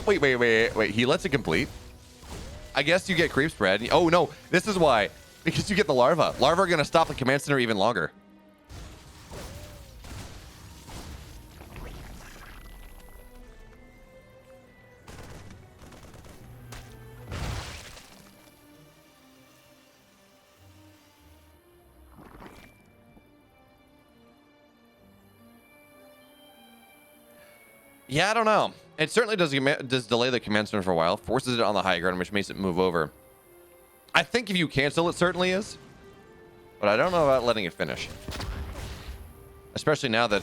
Wait. He lets it complete. I guess you get creep spread. Oh, no. This is why. Because you get the larva. Larva are going to stop the command center even longer. Yeah, I don't know. It certainly does delay the command center for a while, forces it on the high ground, which makes it move over. I think if you cancel, it certainly is. But I don't know about letting it finish. Especially now that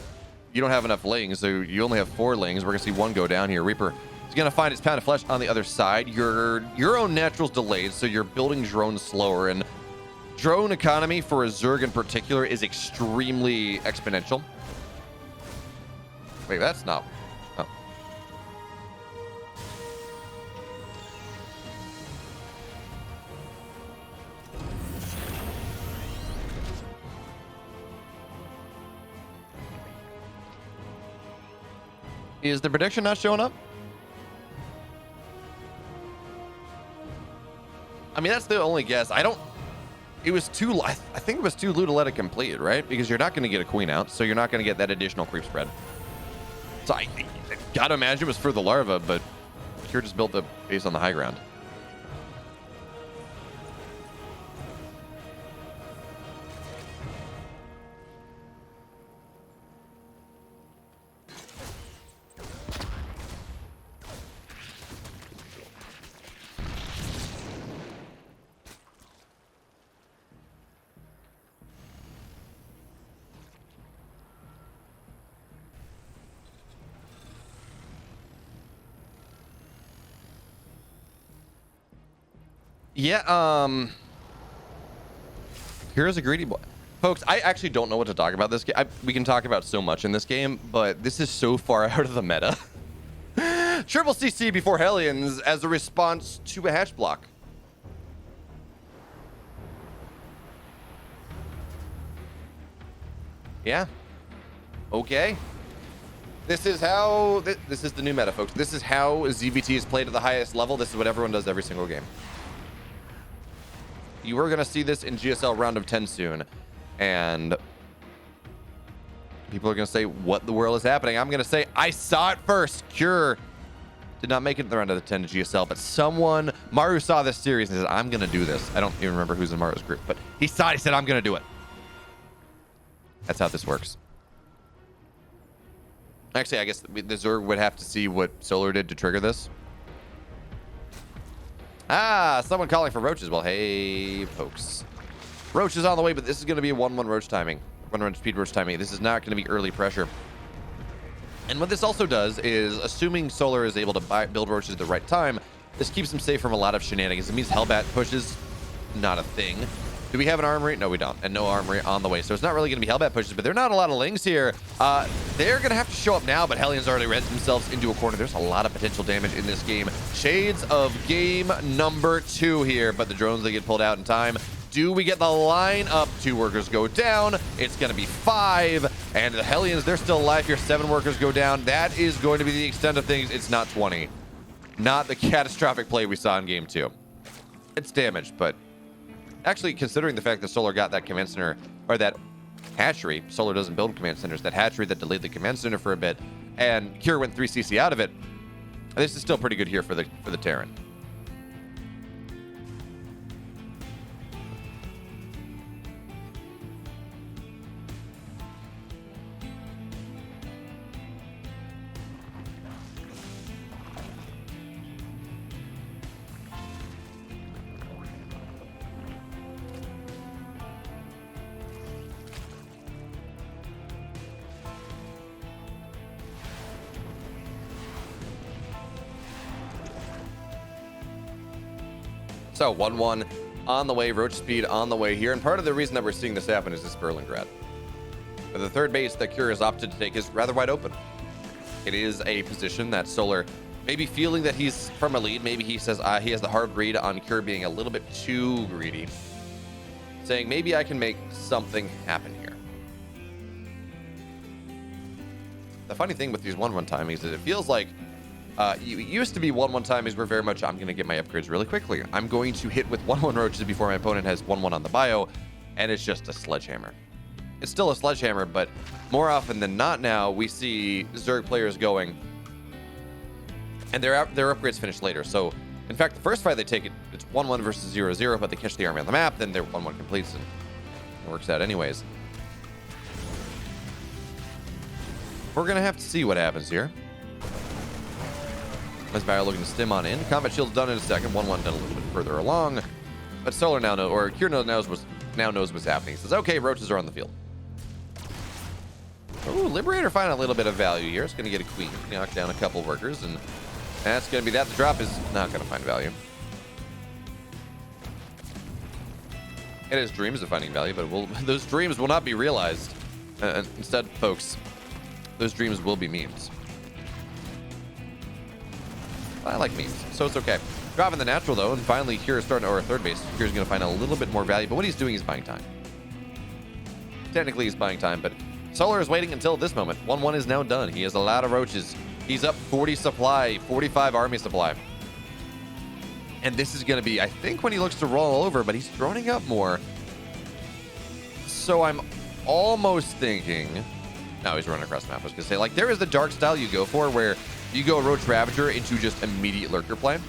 you don't have enough lings, so you only have 4 lings. We're going to see 1 go down here. Reaper He's going to find his pound of flesh on the other side. Your own natural's delayed, so you're building drones slower. And drone economy for a Zerg in particular is extremely exponential. Wait, that's not... Oh. Is the prediction not showing up? I mean, that's the only guess. I don't... It was too... I think it was too low to let it complete, right? Because you're not going to get a queen out, so you're not going to get that additional creep spread. So I gotta imagine it was for the larva, but Kure just built the base on the high ground. Yeah, here's a greedy boy. Folks, I actually don't know what to talk about this game. We can talk about so much in this game, but this is so far out of the meta. Triple CC before Hellions as a response to a hatch block. Yeah. Okay. This is how... This is the new meta, folks. This is how ZVT is played at the highest level. This is what everyone does every single game. You are going to see this in GSL round of 10 soon. And people are going to say, what the world is happening? I'm going to say, I saw it first. Kure did not make it in the round of the 10 to GSL, but someone, Maru saw this series and said, I'm going to do this. I don't even remember who's in Maru's group, but he saw it. He said, I'm going to do it. That's how this works. Actually, I guess the Zerg would have to see what Solar did to trigger this. Ah, someone calling for roaches. Well, hey, folks. Roach is on the way, but this is going to be a 1-1 roach timing. 1-1 speed roach timing. This is not going to be early pressure. And what this also does is, assuming Solar is able to build roaches at the right time, this keeps him safe from a lot of shenanigans. It means Hellbat pushes, not a thing. Do we have an armory? No, we don't. And no armory on the way. So it's not really going to be Hellbat pushes, but there are not a lot of Lings here. They're going to have to show up now, but Hellions already read themselves into a corner. There's a lot of potential damage in this game. Shades of game number 2 here, but the drones, they get pulled out in time. Do we get the line up? 2 workers go down. It's going to be 5. And the Hellions, they're still alive here. 7 workers go down. That is going to be the extent of things. It's not 20. Not the catastrophic play we saw in game 2. It's damaged, but... Actually, considering the fact that Solar got that command center, or that hatchery, Solar doesn't build command centers, that hatchery that delayed the command center for a bit, and Kure went 3 CC out of it, this is still pretty good here for the Terran. So 1-1 on the way, roach speed on the way here. And part of the reason that we're seeing this happen is this Berlingrad. But the third base that Kure has opted to take is rather wide open. It is a position that Solar, maybe feeling that he's from a lead, maybe he says he has the hard read on Kure being a little bit too greedy. Saying maybe I can make something happen here. The funny thing with these 1-1 timings is it feels like you used to be 1-1 timings were very much, I'm going to get my upgrades really quickly. I'm going to hit with 1-1 roaches before my opponent has 1-1 on the bio, and it's just a sledgehammer. It's still a sledgehammer, but more often than not now, we see Zerg players going, and their upgrades finish later. So, in fact, the first fight they take, it's 1-1 versus 0-0, but they catch the army on the map, then their 1-1 completes, and it works out anyways. We're going to have to see what happens here. As Barrow looking to stim on in. Combat shield's done in a second. 1-1 done a little bit further along. But Solar now knows, or Kure now knows what's happening. He says, okay, roaches are on the field. Ooh, Liberator finding a little bit of value here. It's going to get a queen. Knock down a couple workers. And That's going to be that. The drop is not going to find value. It has dreams of finding value, but those dreams will not be realized. Instead, folks, those dreams will be memes. I like memes, so it's okay. Dropping the natural, though, and finally Kira's starting, or third base. Kira's going to find a little bit more value, but what he's doing is buying time. Technically, he's buying time, but Solar is waiting until this moment. 1-1 is now done. He has a lot of roaches. He's up 40 supply, 45 army supply. And this is going to be, I think, when he looks to roll over, but he's droning up more. So I'm almost thinking... No, he's running across the map. I was going to say, like, there is the dark style you go for where you go Roach Ravager into just immediate lurker play.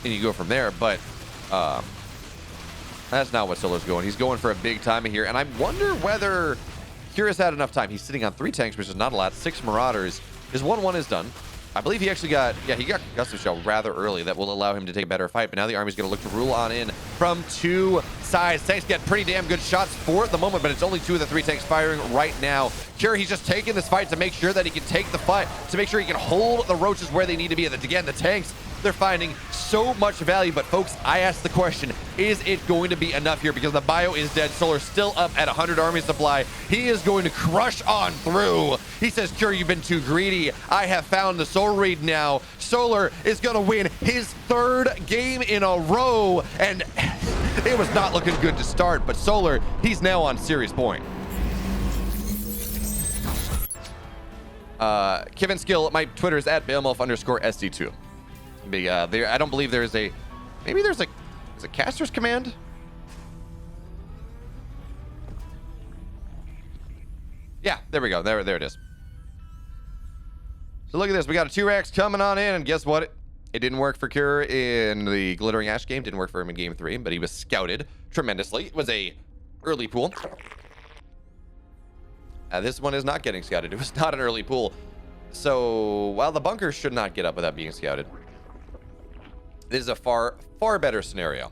And you go from there, but that's not what Solar's going. He's going for a big time here, and I wonder whether Kira's had enough time. He's sitting on 3 tanks, which is not a lot. 6 Marauders. His 1-1 is done. I believe he actually got, he got Gustave Shell rather early. That will allow him to take a better fight, but now the army's going to look to rule on in from 2 sides. Tanks get pretty damn good shots for the moment, but it's only 2 of the 3 tanks firing right now. Kira, he's just taking this fight to make sure that he can take the fight, to make sure he can hold the roaches where they need to be. And again, the tanks, they're finding so much value, but folks, I asked the question, is it going to be enough here? Because the bio is dead. Solar's still up at 100 army supply. He is going to crush on through. He says, Cure, you've been too greedy. I have found the soul read now. Solar is going to win his 3rd game in a row, and it was not looking good to start, but Solar, he's now on series point. Kevin Skill, my Twitter is at Beowulf_SD2. There, I don't believe there is a, maybe there's a caster's command. Yeah, there we go. There it is. So look at this. We got a 2-Rex coming on in, and guess what? It didn't work for Cure in the Glittering Ash game. Didn't work for him in game 3, but he was scouted tremendously. It was a early pool. This one is not getting scouted. It was not an early pool. So while the bunker should not get up without being scouted, this is a far, far better scenario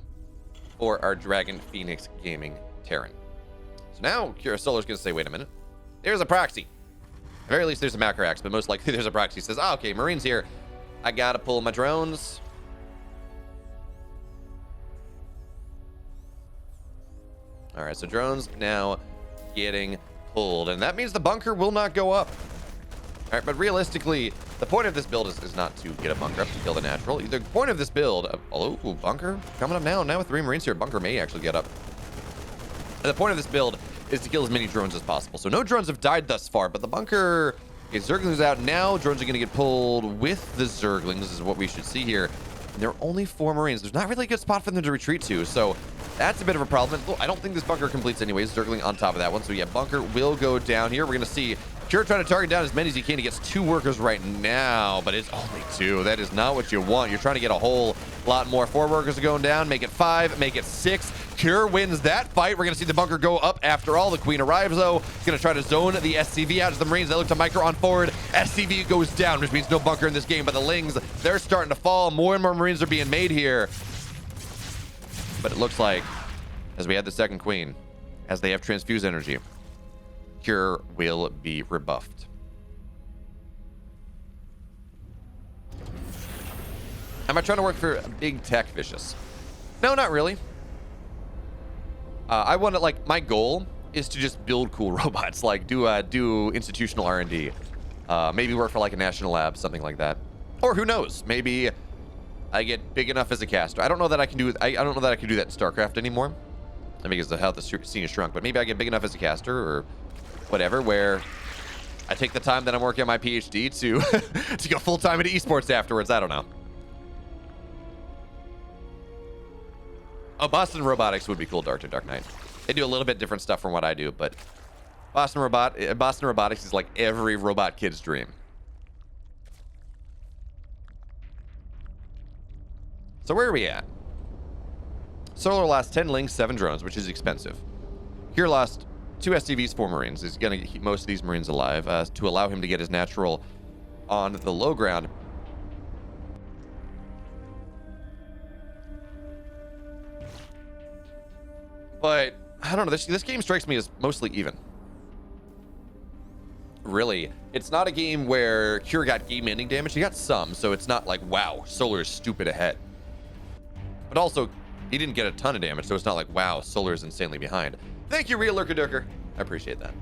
for our Dragon Phoenix Gaming Terran. So now Kira Solar's going to say, wait a minute. There's a proxy. At the very least, there's a Macroaxe, but most likely there's a proxy. He says, oh, okay, Marine's here. I got to pull my drones. All right, so drones now getting pulled, and that means the bunker will not go up. All right, but realistically, the point of this build is not to get a bunker up to kill the natural. The point of this build, bunker coming up now. Now with 3 Marines here, bunker may actually get up. And the point of this build is to kill as many drones as possible. So no drones have died thus far, but the bunker, okay, Zerglings out now. Drones are going to get pulled with the Zerglings, is what we should see here. And there are only 4 Marines. There's not really a good spot for them to retreat to, so that's a bit of a problem. I don't think this bunker completes anyways. Zergling on top of that one, so yeah, bunker will go down here. We're going to see Cure trying to target down as many as he can. He gets 2 workers right now, but it's only 2. That is not what you want. You're trying to get a whole lot more. 4 workers are going down. Make it 5, make it 6. Cure wins that fight. We're going to see the bunker go up after all. The Queen arrives, though. He's going to try to zone the SCV out as the Marines. They look to micro on forward. SCV goes down, which means no bunker in this game, but the Lings, they're starting to fall. More and more Marines are being made here. But it looks like, as we had the second Queen, as they have transfused energy, Cure will be rebuffed. Am I trying to work for big tech Vicious? No, not really. I want to, like, my goal is to just build cool robots, like do institutional R&D, maybe work for like a national lab, something like that. Or who knows, maybe I get big enough as a caster. I don't know that I can do I don't know that I can do that in StarCraft anymore, because of how the scene is shrunk. But maybe I get big enough as a caster or whatever, where I take the time that I'm working on my PhD to to go full time into esports afterwards. I don't know. Oh, Boston Robotics would be cool, Dark Knight. They do a little bit different stuff from what I do, but Boston Robotics is like every robot kid's dream. So where are we at? Solar lost 10 Lings, 7 drones, which is expensive. Here lost 2 SCVs, 4 Marines. He's going to keep most of these Marines alive to allow him to get his natural on the low ground. But I don't know. This game strikes me as mostly even. really. It's not a game where Cure got game-ending damage. He got some, so it's not like, wow, Solar is stupid ahead. But also, he didn't get a ton of damage, so it's not like, wow, Solar is insanely behind. Thank you, Real Lurker Durker. I appreciate that.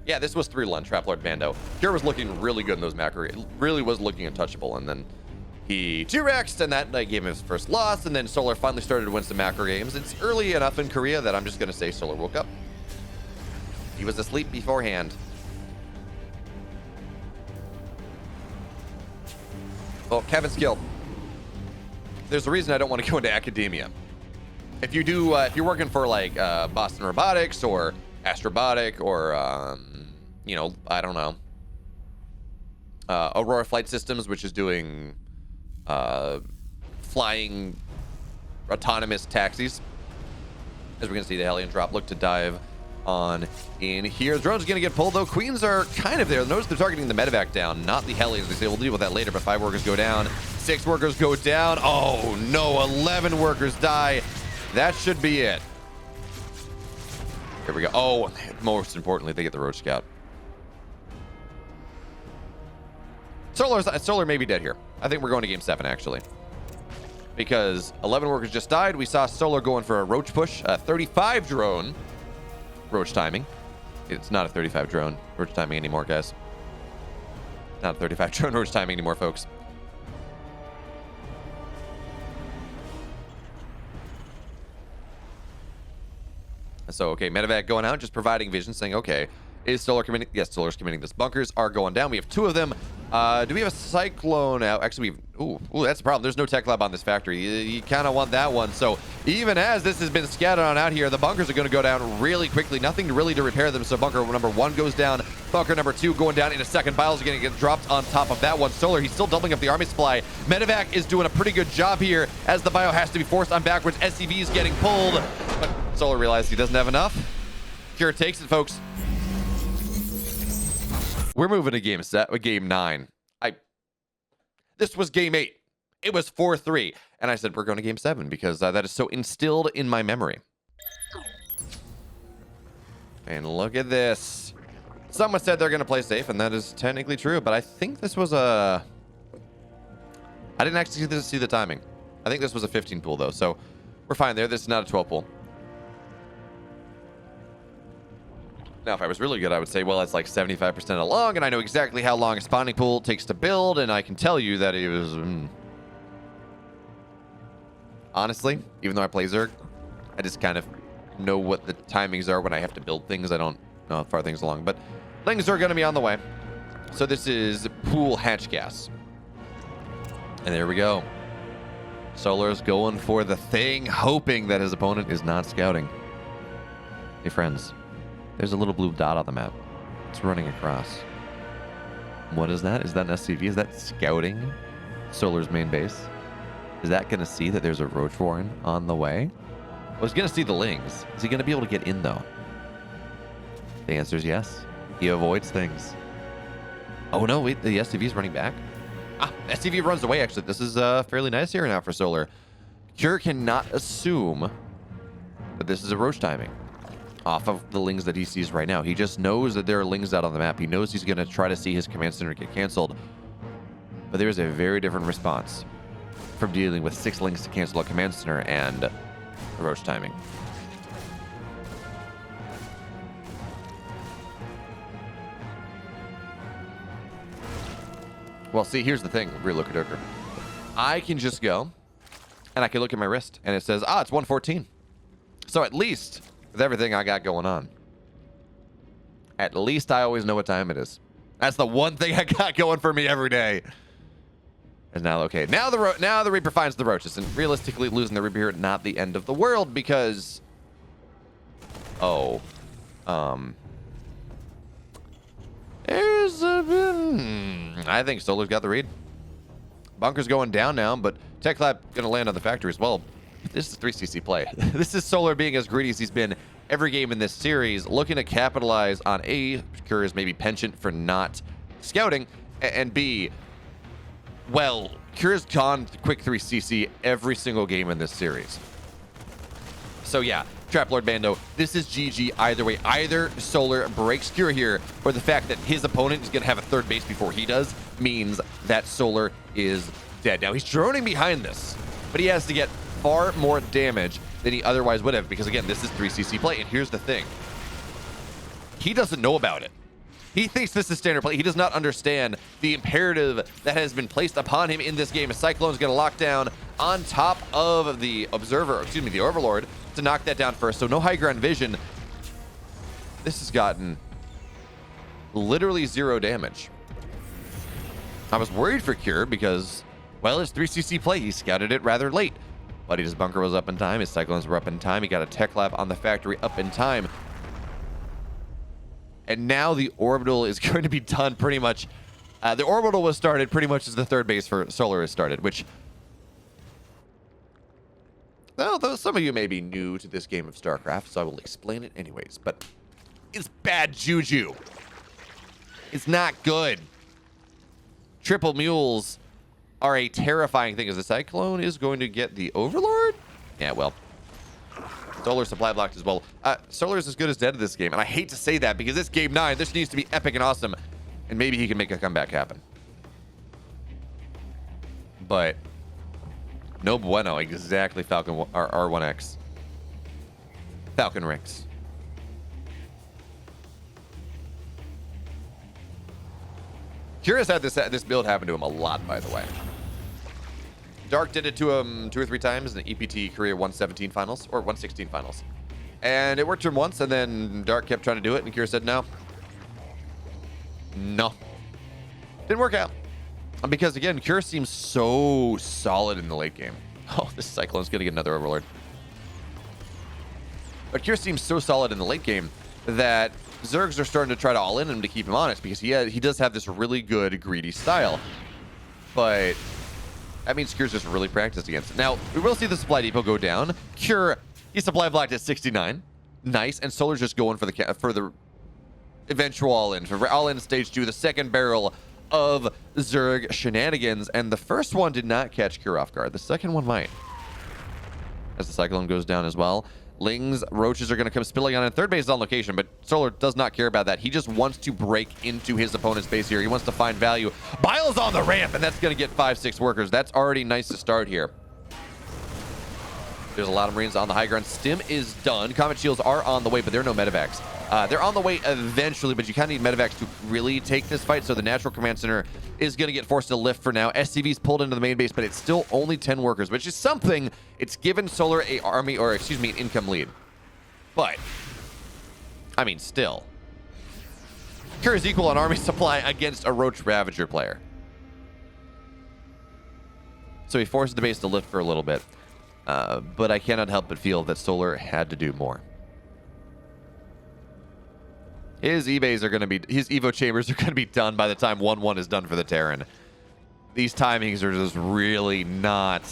Yeah, this was 3-1 Trap Lord Bando. Cure was looking really good in those macro. It really was looking untouchable, and then he 2-rexed, and that gave him his first loss, and then Solar finally started to win some macro games. It's early enough in Korea that I'm just going to say Solar woke up. He was asleep beforehand. Well, Kevin's killed. There's a reason I don't want to go into academia. If you do, if you're working for like Boston Robotics or Astrobotic or, you know, I don't know, Aurora Flight Systems, which is doing flying autonomous taxis. As we're going to see the Hellion drop, look to dive on in here. The drone's going to get pulled, though. Queens are kind of there. Notice they're targeting the medevac down, not the Hellions. They say we'll deal with that later, but 5 workers go down. 6 workers go down. Oh, no. 11 workers die. That should be it. Here we go. Oh, most importantly, they get the Roach Scout. Solar may be dead here. I think we're going to game 7, actually. Because 11 workers just died. We saw Solar going for a Roach push. 35 drone. Roach timing. It's not a 35 drone Roach timing anymore, guys. Not a 35 drone Roach timing anymore, folks. So, okay, medevac going out, just providing vision, saying, okay, is Solar committing? Yes, Solar's committing this. Bunkers are going down. We have 2 of them. Do we have a Cyclone out? Actually, ooh, that's the problem. There's no tech lab on this factory. You kind of want that one. So even as this has been scattered on out here, the bunkers are going to go down really quickly. Nothing really to repair them. So bunker number 1 goes down. Bunker number 2 going down in a second. Biles are going to get dropped on top of that one. Solar, he's still doubling up the army supply. Medevac is doing a pretty good job here as the bio has to be forced on backwards. SCV is getting pulled, but Solar realized he doesn't have enough. Cure takes it, folks. We're moving to game 9. This was game 8. It was 4-3. And I said, we're going to game 7 because that is so instilled in my memory. And look at this. Someone said they're going to play safe, and that is technically true. But I think this was a... I didn't actually see the timing. I think this was a 15 pool, though. So we're fine there. This is not a 12 pool. Now, if I was really good, I would say, well, it's like 75% along, and I know exactly how long a spawning pool takes to build, and I can tell you that it was... Honestly, even though I play Zerg, I just kind of know what the timings are when I have to build things. I don't know how far things along, but things are going to be on the way. So this is pool hatch gas. And there we go. Solar's going for the thing, hoping that his opponent is not scouting. Hey, friends. There's a little blue dot on the map. It's running across. What is that? Is that an SCV? Is that scouting Solar's main base? Is that going to see that there's a Roach Warren on the way? Well, he's going to see the Lings. Is he going to be able to get in, though? The answer is yes. He avoids things. Oh, no. Wait. The SCV is running back. Ah, SCV runs away, actually. This is fairly nice here now for Solar. Cure cannot assume that this is a Roach timing off of the Lings that he sees right now. He just knows that there are Lings out on the map. He knows he's going to try to see his command center get canceled. But there's a very different response from dealing with 6 Lings to cancel a command center and a Roach timing. Well, see, here's the thing, Real Looker Durker. I can just go, and I can look at my wrist, and it says, ah, it's 114. So at least, with everything I got going on, at least I always know what time it is. That's the one thing I got going for me every day. And now, okay, now the Reaper finds the Roaches, and realistically, losing the Reaper here, not the end of the world, because... Oh. There's a... I think Solar's got the read. Bunker's going down now, but Tech Lab going to land on the factory as well. This is 3cc play. This is Solar being as greedy as he's been every game in this series, looking to capitalize on A, Cure's maybe penchant for not scouting, and B, well, Cure's gone quick 3cc every single game in this series. So yeah, Trap Lord Bando, this is GG either way. Either Solar breaks Cure here, or the fact that his opponent is going to have a third base before he does means that Solar is dead. Now, he's droning behind this, but he has to get far more damage than he otherwise would have, because, again, this is 3CC play, and here's the thing. He doesn't know about it. He thinks this is standard play. He does not understand the imperative that has been placed upon him in this game. Cyclone's going to lock down on top of the Observer, excuse me, the Overlord, to knock that down first. So no high ground vision. This has gotten literally 0 damage. I was worried for Cure because, well, it's 3CC play. He scouted it rather late. But his bunker was up in time. His Cyclones were up in time. He got a tech lab on the factory up in time. And now the orbital is going to be done pretty much. The orbital was started pretty much as the third base for Solar is started, which, well, though some of you may be new to this game of StarCraft, so I will explain it anyways, but it's bad juju. It's not good. Triple mules are a terrifying thing, as the Cyclone is going to get the Overlord? Yeah, well, Solar supply blocked as well. Solar is as good as dead in this game, and I hate to say that because it's game 9. This needs to be epic and awesome, and maybe he can make a comeback happen. But no bueno. Exactly, Falcon R1X. Falcon Rex. Curious had this build happen to him a lot, by the way. Dark did it to him 2 or 3 times in the EPT Korea 117 finals, or 116 finals. And it worked for him once, and then Dark kept trying to do it, and Kira said no. No. Didn't work out. Because, again, Kira seems so solid in the late game. Oh, this Cyclone's going to get another Overlord. But Kira seems so solid in the late game that Zergs are starting to try to all-in him to keep him honest, because he does have this really good greedy style. But that means Cure's just really practiced against it. Now, we will see the supply depot go down. Cure, he's supply blocked at 69. Nice. And Solar's just going for the eventual all-in. For all-in stage 2, the second barrel of Zerg shenanigans. And the first one did not catch Cure off guard. The second one might. As the Cyclone goes down as well. Lings, Roaches are going to come spilling on in third base on location, but Solar does not care about that. He just wants to break into his opponent's base here. He wants to find value. Bile's on the ramp, and that's going to get 5-6 workers. That's already nice to start here. There's a lot of Marines on the high ground. Stim is done. Comet Shields are on the way, but there are no medevacs. They're on the way eventually, but you kind of need medevacs to really take this fight, so the Natural Command Center is going to get forced to lift for now. SCV's pulled into the main base, but it's still only 10 workers, which is something. It's given Solar a army, or excuse me, an income lead. But, I mean, still. Cure is equal on army supply against a Roach Ravager player. So he forces the base to lift for a little bit. But I cannot help but feel that Solar had to do more. His eBays are going to be, his Evo chambers are going to be done by the time 1-1 is done for the Terran. These timings are just really not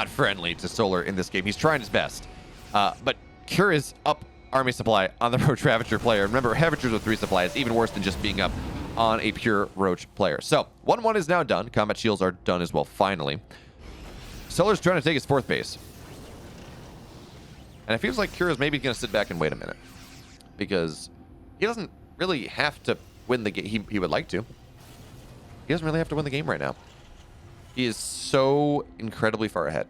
friendly to Solar in this game. He's trying his best. But Cure is up army supply on the Roach Ravager player. Remember, Ravagers with 3 supply is even worse than just being up on a pure Roach player. So, 1-1 is now done. Combat shields are done as well, finally. Solar's trying to take his 4th base. And it feels like Cure is maybe going to sit back and wait a minute. Because he doesn't really have to win the game. He would like to. He doesn't really have to win the game right now. He is so incredibly far ahead.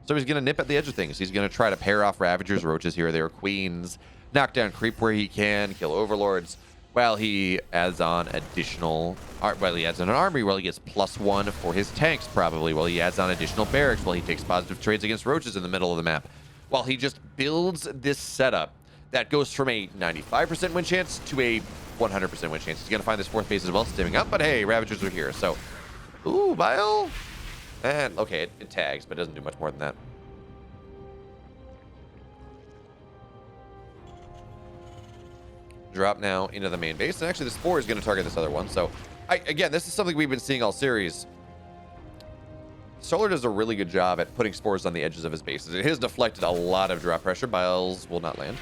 So he's going to nip at the edge of things. He's going to try to pair off Ravagers, Roaches here or there, Queens, knock down Creep where he can, kill Overlords, while he adds on additional... While he adds on an army, while he gets +1 for his tanks, probably, while he adds on additional barracks, while he takes positive trades against Roaches in the middle of the map, while he just builds this setup that goes from a 95% win chance to a 100% win chance. He's going to find this 4th base as well, stimming up, but hey, Ravagers are here, so... Ooh, Bile? And, okay, it tags, but it doesn't do much more than that. Drop now into the main base, and actually the Spore is going to target this other one, so... Again, this is something we've been seeing all series. Solar does a really good job at putting Spores on the edges of his bases. It has deflected a lot of drop pressure. Biles will not land.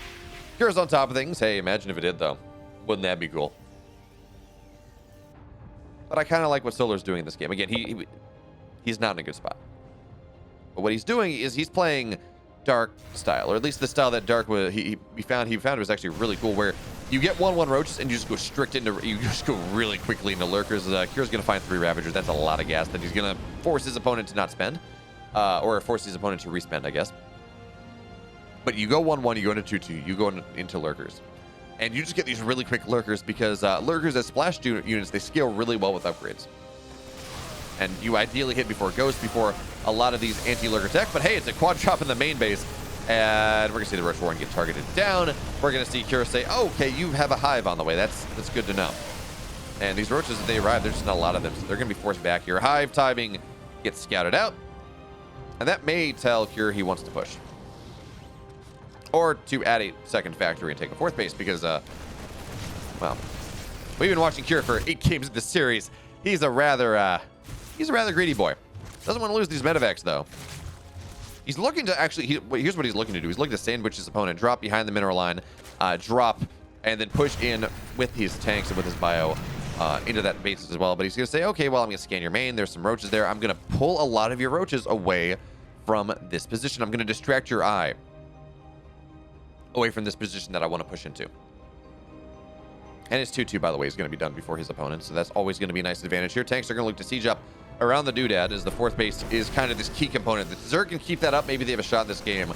Cure's on top of things. Hey, imagine if it did, though. Wouldn't that be cool? But I kind of like what Solar's doing in this game. Again, he's not in a good spot. But what he's doing is he's playing Dark style, or at least the style that Dark was. He found it was actually really cool, where you get 1/1 roaches and you just go strict into, you just go really quickly into lurkers. Kira's gonna find 3 ravagers. That's a lot of gas that he's gonna force his opponent to not spend, or force his opponent to respend, I guess. But you go 1/1, you go into 2/2, you go into lurkers, and you just get these really quick lurkers because lurkers as splash units, they scale really well with upgrades. And you ideally hit before Ghost, before a lot of these anti-lurker tech. But hey, it's a quad drop in the main base. And we're going to see the Roach Warren get targeted down. We're going to see Kira say, oh, okay, you have a hive on the way. That's good to know. And these roaches, as they arrive, there's just not a lot of them. So they're going to be forced back here. Hive timing gets scouted out. And that may tell Kira he wants to push. Or to add a second factory and take a 4th base because, well, we've been watching Kira for 8 games of this series. He's a rather greedy boy. Doesn't want to lose these medevacs, though. He's looking to actually, here's what he's looking to do. He's looking to sandwich his opponent, drop behind the mineral line, drop, and then push in with his tanks and with his bio into that base as well. But he's going to say, okay, well, I'm going to scan your main. There's some roaches there. I'm going to pull a lot of your roaches away from this position. I'm going to distract your eye away from this position that I want to push into. And his 2/2, by the way, is going to be done before his opponent, so that's always going to be a nice advantage here. Tanks are going to look to siege up around the doodad, as the 4th base is kind of this key component. The Zerg can keep that up. Maybe they have a shot in this game.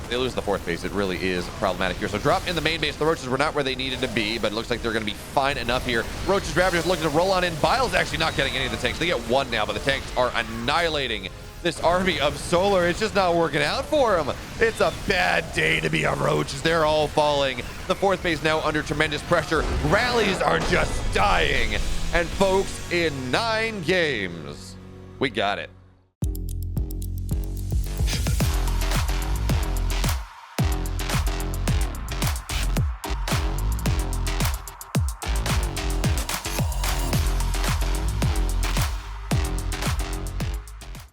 They lose the 4th base. It really is problematic here. So drop in the main base. The roaches were not where they needed to be, but it looks like they're going to be fine enough here. Roaches, Ravagers looking to roll on in. Bile's actually not getting any of the tanks. They get 1 now, but the tanks are annihilating this army of Solar. It's just not working out for him. It's a bad day to be a Roach as they're all falling. The 4th base now under tremendous pressure. Rallies are just dying. And folks, in 9 games, we got it.